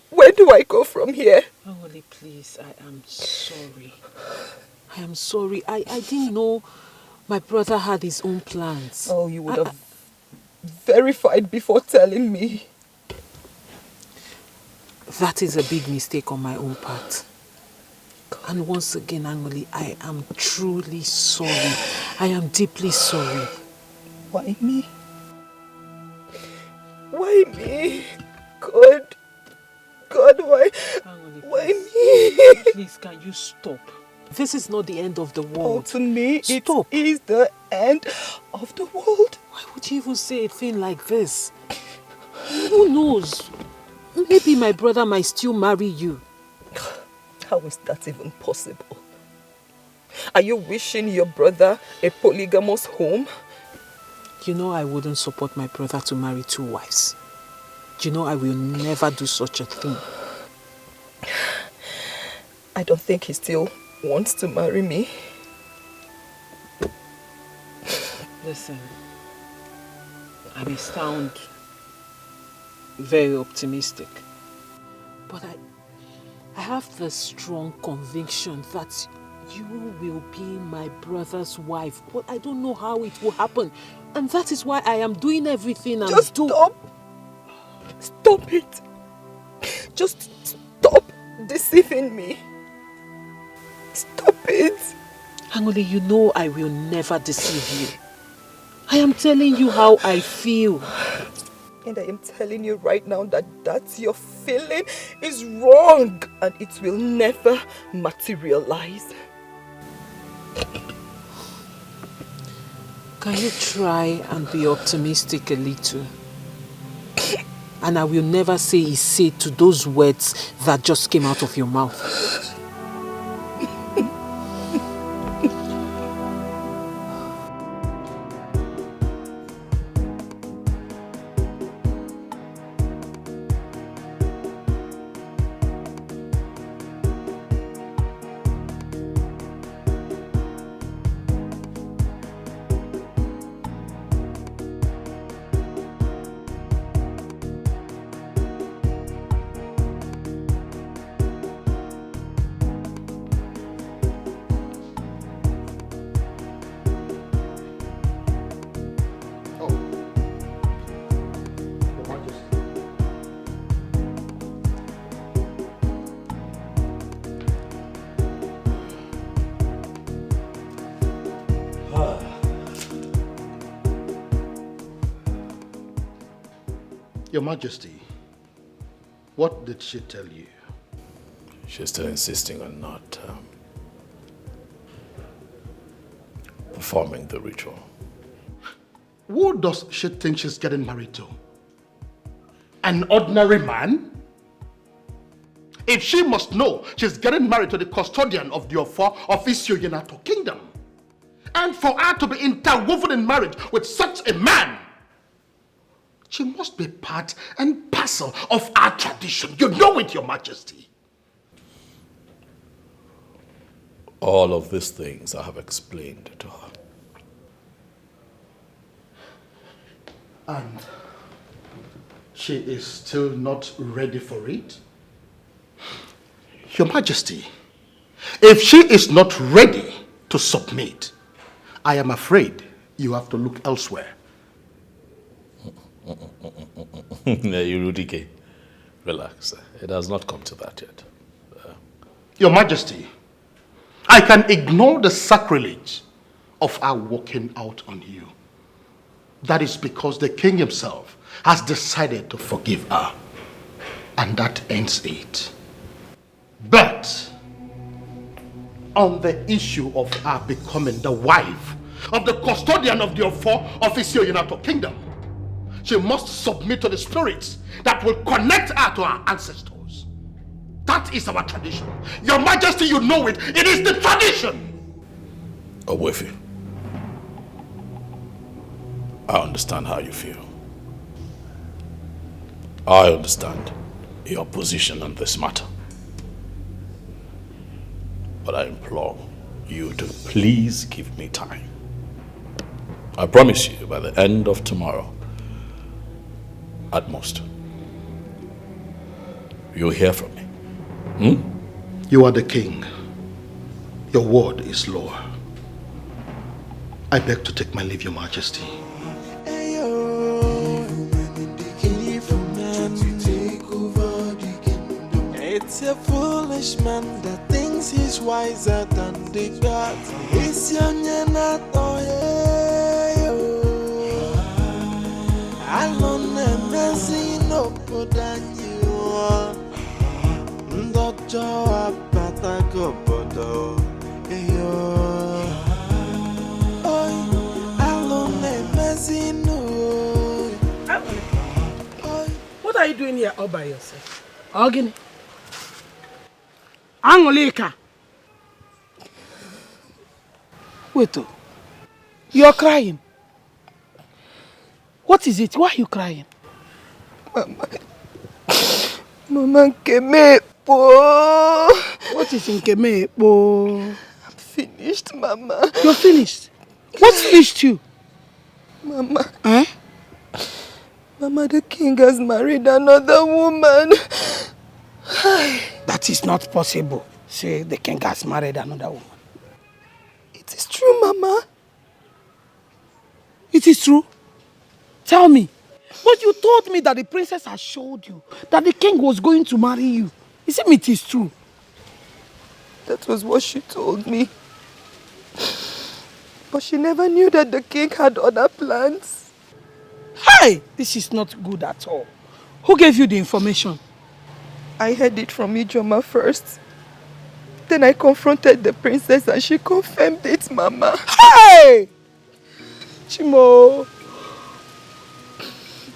Speaker 2: Where do I go from here?
Speaker 4: Emily, please, I am sorry. I am sorry. I didn't know my brother had his own plans.
Speaker 2: Oh, you would have verified before telling me.
Speaker 4: That is a big mistake on my own part. And once again, Angoli, I am truly sorry. I am deeply sorry.
Speaker 2: Why me? Why me? God, why?
Speaker 4: Angoli,
Speaker 2: why me?
Speaker 4: Please, can you stop? This is not the end of the world.
Speaker 2: Oh, to me,
Speaker 4: stop.
Speaker 2: It is the end of the world.
Speaker 4: Why would you even say a thing like this? Who knows? Maybe my brother might still marry you.
Speaker 2: How is that even possible? Are you wishing your brother a polygamous home?
Speaker 4: You know I wouldn't support my brother to marry 2 wives. You know I will never do such a thing.
Speaker 2: I don't think he still wants to marry me.
Speaker 4: Listen, I may sound very optimistic, but I have the strong conviction that you will be my brother's wife, but I don't know how it will happen. And that is why I am doing everything I'm doing.
Speaker 2: Stop it. Just stop deceiving me. Stop it.
Speaker 4: Angoli, you know I will never deceive you. I am telling you how I feel.
Speaker 2: And I am telling you right now that your feeling is wrong and it will never materialize.
Speaker 4: Can you try and be optimistic a little? And I will never say he said to those words that just came out of your mouth.
Speaker 10: Your Majesty, what did she tell you?
Speaker 1: She's still insisting on not performing the ritual.
Speaker 10: Who does she think she's getting married to? An ordinary man? If she must know she's getting married to the custodian of the Ofo of Isioyenato Kingdom, and for her to be interwoven in marriage with such a man, she must be part and parcel of our tradition. You know it, Your Majesty.
Speaker 1: All of these things I have explained to her.
Speaker 10: And she is still not ready for it? Your Majesty, if she is not ready to submit, I am afraid you have to look elsewhere.
Speaker 1: Dikeh, relax. It has not come to that yet.
Speaker 10: Your Majesty, I can ignore the sacrilege of our walking out on you. That is because the king himself has decided to forgive her. And that ends it. But on the issue of her becoming the wife of the custodian of the Ofo of Isioyenato Kingdom, she must submit to the spirits that will connect her to our ancestors. That is our tradition. Your Majesty, you know it. It is the tradition.
Speaker 1: Owefi, I understand how you feel. I understand your position on this matter. But I implore you to please give me time. I promise you, by the end of tomorrow, at most, you'll hear from me.
Speaker 10: You are the king. Your word is law. I beg to take my leave, Your Majesty.
Speaker 14: It's a foolish man that thinks thinks he's wiser than the gods. It's alone messing up than you are. Ndojo apata gobodo. Alone messing.
Speaker 15: What are you doing here all by yourself? Ogini. Angolika. Wait. You're crying. What is it? Why are you crying?
Speaker 2: Mama Nkemepo.
Speaker 15: What is Nkemepo?
Speaker 2: I'm finished, Mama.
Speaker 15: You're finished? What finished you?
Speaker 2: Mama.
Speaker 15: Eh?
Speaker 2: Mama, the king has married another woman.
Speaker 15: That is not possible. Say the king has married another woman.
Speaker 2: It is true, Mama.
Speaker 15: It is true? Tell me. But you told me that the princess has showed you that the king was going to marry you. Isn't it is true?
Speaker 2: That was what she told me. But she never knew that the king had other plans.
Speaker 15: Hey! This is not good at all. Who gave you the information?
Speaker 2: I heard it from Ijoma first. Then I confronted the princess and she confirmed it, Mama.
Speaker 15: Hey! Chimo,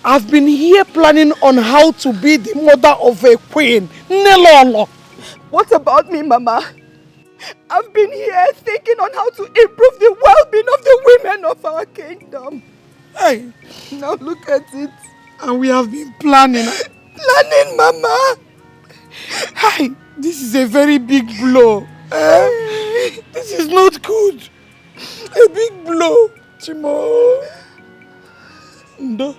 Speaker 15: I've been here planning on how to be the mother of a queen. Nelolo.
Speaker 2: What about me, Mama? I've been here thinking on how to improve the well-being of the women of our kingdom.
Speaker 15: Hey,
Speaker 2: now look at it.
Speaker 15: And we have been planning.
Speaker 2: Planning, Mama.
Speaker 15: Hey, this is a very big blow. This is not good. A big blow, Chimo. No.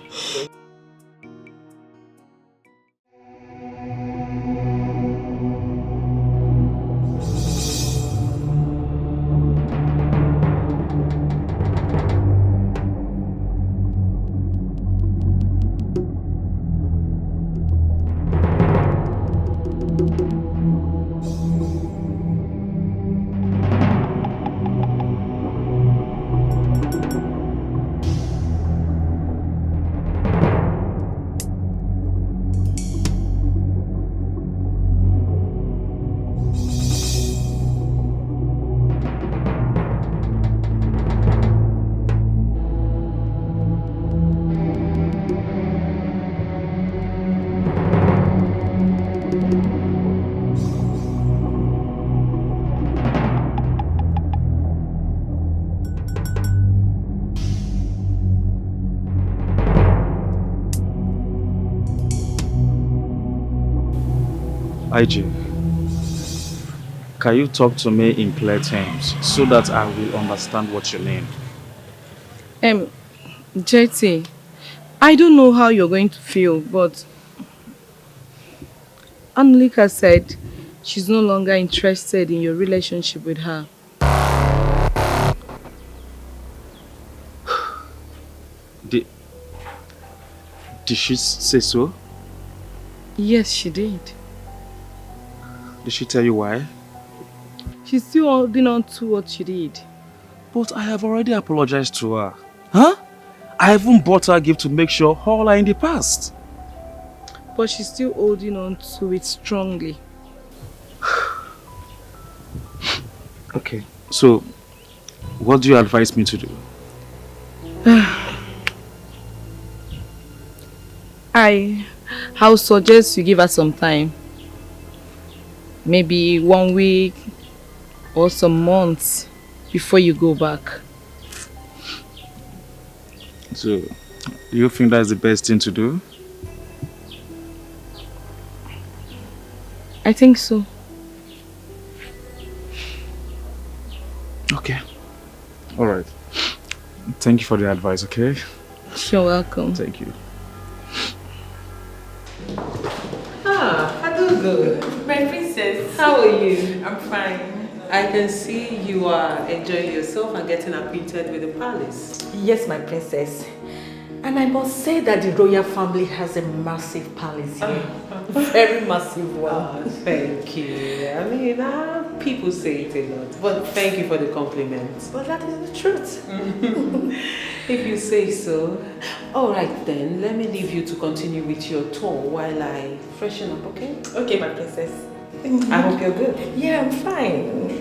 Speaker 17: IJ, can you talk to me in clear terms so that I will understand what you mean?
Speaker 11: JT, I don't know how you're going to feel, but Anulika said she's no longer interested in your relationship with her.
Speaker 17: Did she say so?
Speaker 11: Yes, she did.
Speaker 17: Did she tell you why?
Speaker 11: She's still holding on to what she did.
Speaker 17: But I have already apologized to her. Huh? I even bought her a gift to make sure all are in the past.
Speaker 11: But she's still holding on to it strongly.
Speaker 17: Okay, so what do you advise me to do?
Speaker 11: I'll suggest you give her some time. Maybe 1 week or some months before you go back.
Speaker 17: So, you think that's the best thing to do?
Speaker 11: I think so.
Speaker 17: Okay. Alright. Thank you for the advice, okay?
Speaker 11: You're welcome.
Speaker 17: Thank you.
Speaker 4: Adugo, my princess, how are you? I'm fine. I can see you are enjoying yourself and getting acquainted with the palace.
Speaker 2: Yes, my princess.
Speaker 4: And I must say that the royal family has a massive palace here. Very massive one.
Speaker 21: Thank you. I mean, people say it a lot, but thank you for the compliments.
Speaker 4: But that is the truth.
Speaker 21: If you say so. All right then, let me leave you to continue with your tour while I freshen up, okay?
Speaker 2: Okay, my princess.
Speaker 21: I hope you're good.
Speaker 2: Yeah, I'm fine.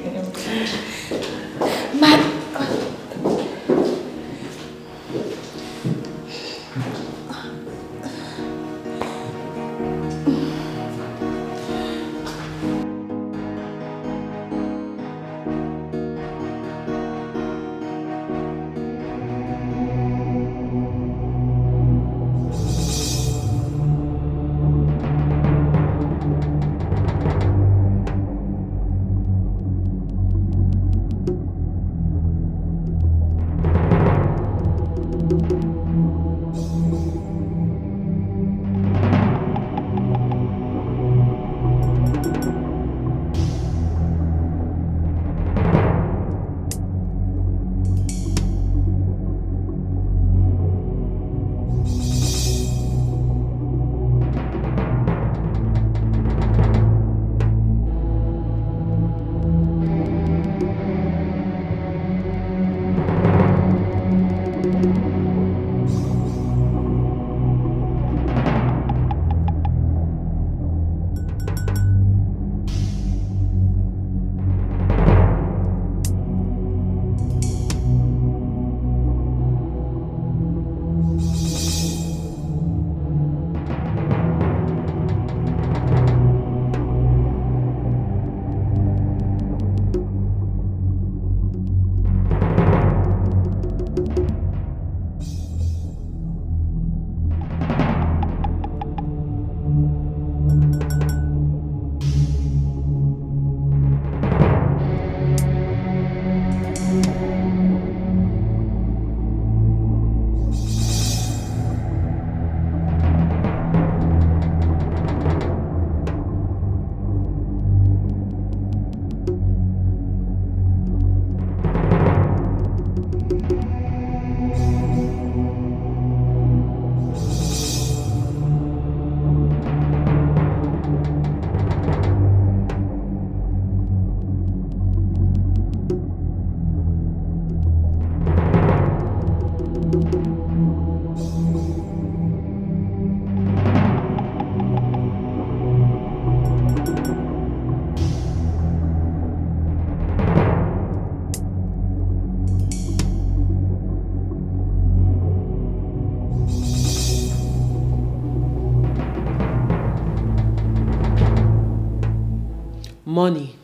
Speaker 21: Money,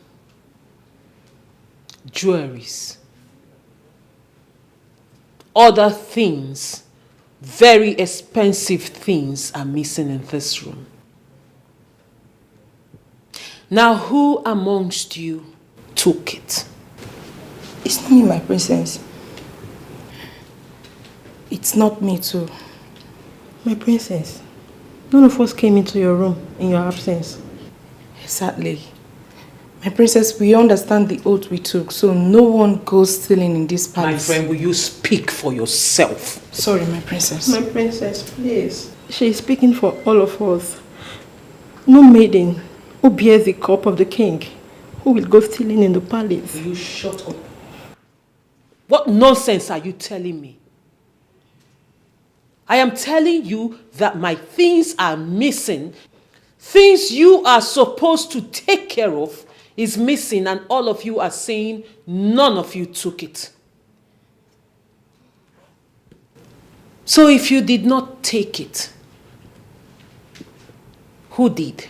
Speaker 21: jewelries, other things, very expensive things are missing in this room. Now, who amongst you took it?
Speaker 2: It's not me, my princess. It's not me too. My princess, none of us came into your room in your absence. Exactly. My princess, we understand the oath we took, so no one goes stealing in this palace.
Speaker 21: My friend, will you speak for yourself?
Speaker 2: Sorry, my princess.
Speaker 18: My princess, please. She is speaking for all of us. No maiden who bears the cup of the king who will go stealing in the palace.
Speaker 21: Will you shut up? What nonsense are you telling me? I am telling you that my things are missing. Things you are supposed to take care of is missing, and all of you are saying none of you took it. So if you did not take it, who did?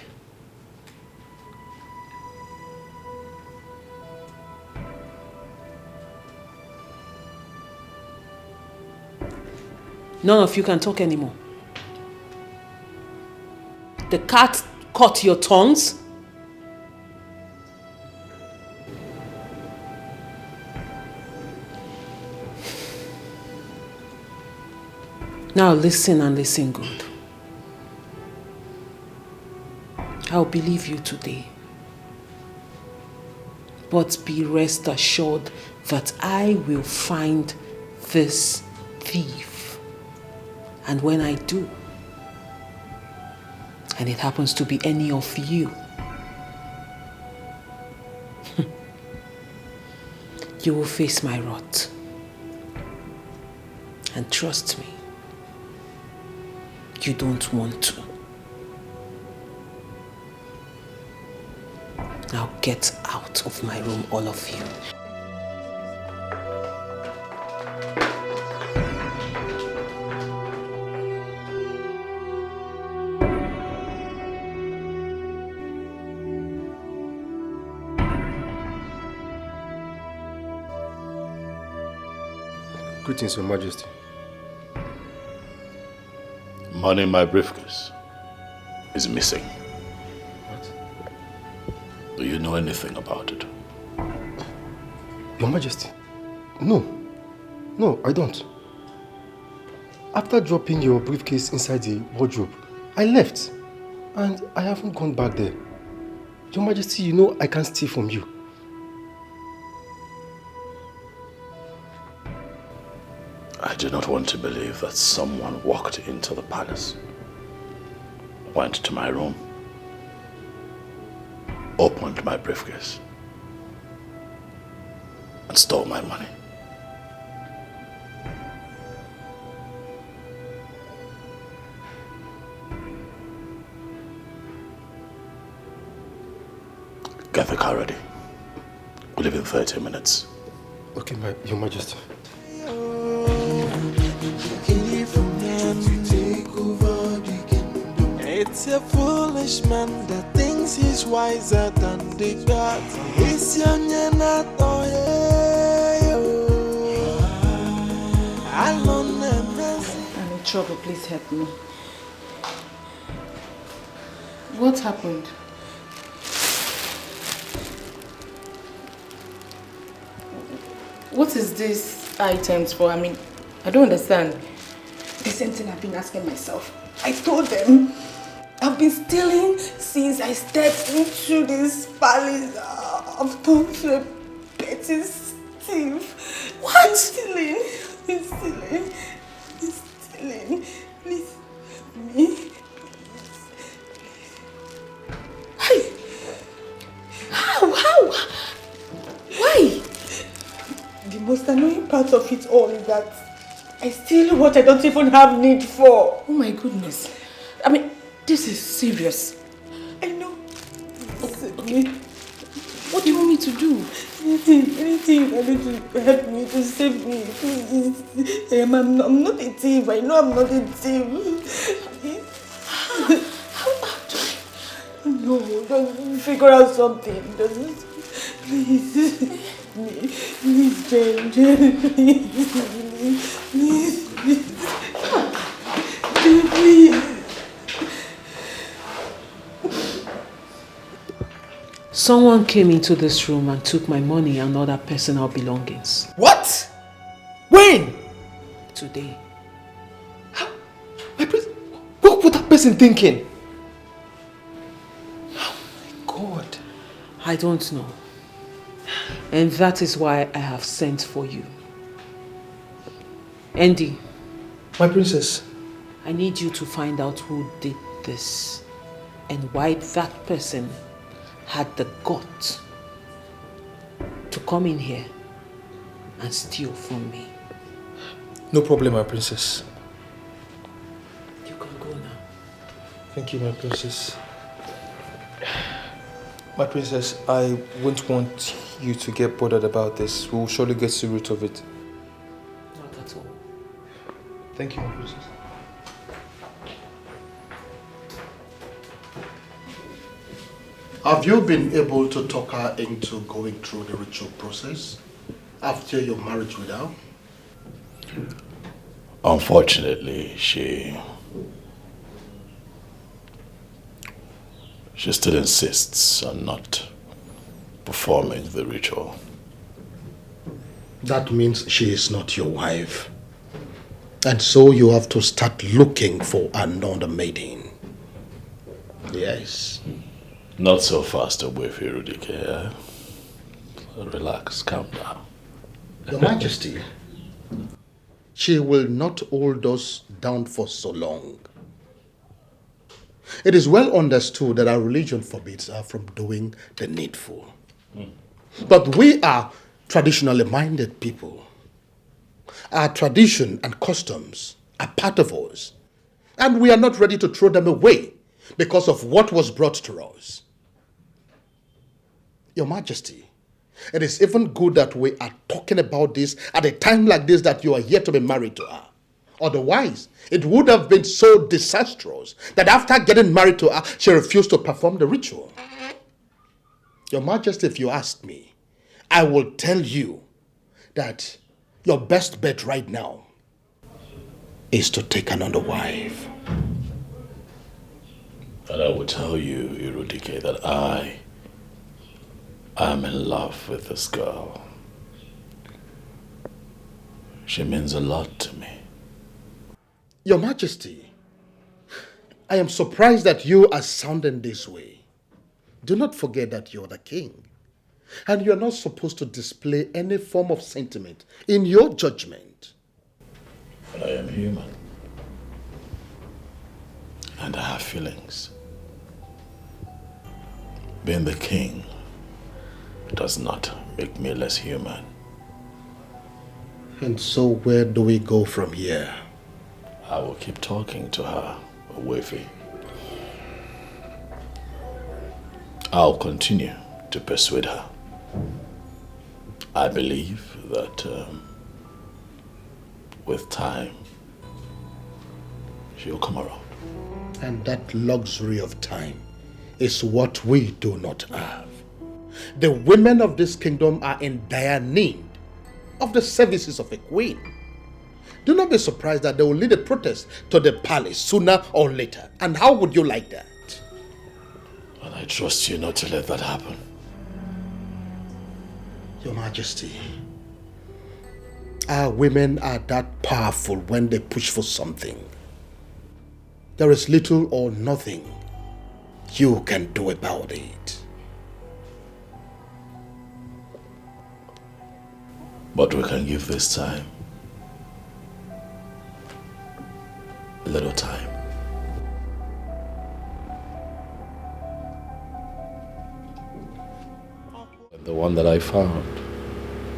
Speaker 21: None of you can talk anymore. The cat caught your tongues. Now listen and listen good. I'll believe you today. But be rest assured that I will find this thief. And when I do, and it happens to be any of you, you will face my wrath. And trust me, you don't want to. Now get out of my room, all of you.
Speaker 19: Greetings, Your Majesty.
Speaker 1: Money in my briefcase is missing.
Speaker 19: What?
Speaker 1: Do you know anything about it?
Speaker 19: Your Majesty, no. No, I don't. After dropping your briefcase inside the wardrobe, I left. And I haven't gone back there. Your Majesty, you know I can't steal from you.
Speaker 1: I do not want to believe that someone walked into the palace, went to my room, opened my briefcase, and stole my money. Get the car ready. We'll leave in 30 minutes.
Speaker 19: Okay, Your Majesty.
Speaker 14: It's a foolish man that thinks he's wiser than the gods. It's young and not
Speaker 4: I'm in trouble, please help me. What happened? What is these items for? I mean, I don't understand. The same thing I've been asking myself. I told them I've been stealing since I stepped into this palace. I've come to a petty thief. What? Stealing. Stealing. Stealing. Please, me. Hey! How? Why? The most annoying part of it all is that I steal what I don't even have need for. Oh my goodness. I mean, this is serious. I know. Okay. What do you want me to do? Anything you can do to help me, to save me, please. I'm not a thief. I know I'm not a thief. How do I? No, just figure out something. Please. Please, Jane, please.
Speaker 21: Someone came into this room and took my money and other personal belongings.
Speaker 19: What? When?
Speaker 21: Today.
Speaker 19: What was that person thinking? Oh my God.
Speaker 21: I don't know. And that is why I have sent for you. Andy.
Speaker 19: My princess.
Speaker 21: I need you to find out who did this and why that person had the gut to come in here and steal from me.
Speaker 19: No problem, my princess.
Speaker 21: You can go now.
Speaker 19: Thank you, my princess. My princess, I won't want you to get bothered about this. We will surely get to the root of it.
Speaker 21: Not at all.
Speaker 19: Thank you, my princess.
Speaker 10: Have you been able to talk her into going through the ritual process after your marriage with her?
Speaker 1: Unfortunately, she still insists on not performing the ritual.
Speaker 10: That means she is not your wife. And so you have to start looking for another maiden. Yes.
Speaker 1: Not so fast away from you, Dikeh. Relax, calm down.
Speaker 10: Your Majesty, she will not hold us down for so long. It is well understood that our religion forbids her from doing the needful. But we are traditionally minded people. Our tradition and customs are part of us, and we are not ready to throw them away because of what was brought to us. Your Majesty, it is even good that we are talking about this at a time like this, that you are yet to be married to her. Otherwise, it would have been so disastrous that after getting married to her, she refused to perform the ritual. Your Majesty, if you ask me, I will tell you that your best bet right now is to take another wife.
Speaker 1: And I will tell you, Dikeh, that I am in love with this girl. She means a lot to me.
Speaker 10: Your Majesty, I am surprised that you are sounding this way. Do not forget that you're the king, and you're not supposed to display any form of sentiment in your judgment.
Speaker 1: But I am human, and I have feelings. Being the king does not make me less human.
Speaker 10: And so where do we go from here?
Speaker 1: I will keep talking to her, Wifey. I'll continue to persuade her. I believe that with time, she'll come around.
Speaker 10: And that luxury of time is what we do not have. The women of this kingdom are in dire need of the services of a queen. Do not be surprised that they will lead a protest to the palace sooner or later. And how would you like that?
Speaker 1: And I trust you not to let that happen.
Speaker 10: Your Majesty, our women are that powerful when they push for something. There is little or nothing you can do about it.
Speaker 1: But we can give this time a little time. The one that I found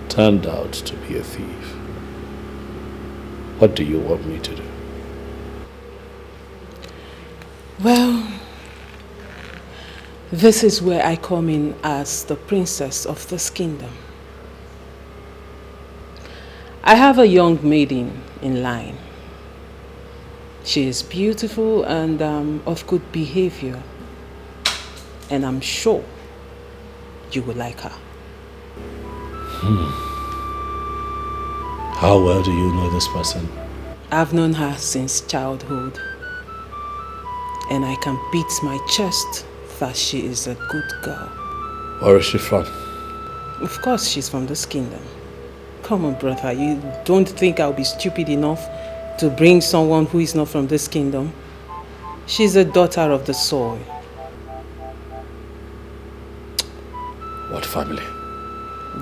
Speaker 1: turned out to be a thief. What do you want me to do?
Speaker 4: Well, this is where I come in as the princess of this kingdom. I have a young maiden in line. She is beautiful and of good behavior, and I'm sure you will like her.
Speaker 1: How well do you know this person?
Speaker 4: I've known her since childhood, and I can beat my chest that she is a good girl.
Speaker 1: Where is she from?
Speaker 4: Of course she's from this kingdom. Come on, brother, you don't think I'll be stupid enough to bring someone who is not from this kingdom? She's a daughter of the soil.
Speaker 1: What family?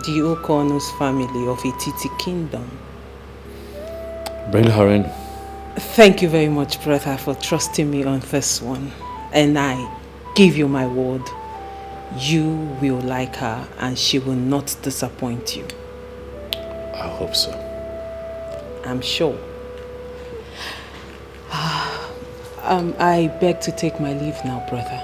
Speaker 4: The Okono's family of Ititi kingdom.
Speaker 1: Bring her in.
Speaker 4: Thank you very much, brother, for trusting me on this one. And I give you my word, you will like her and she will not disappoint you.
Speaker 1: I hope so.
Speaker 4: I'm sure. I beg to take my leave now, brother.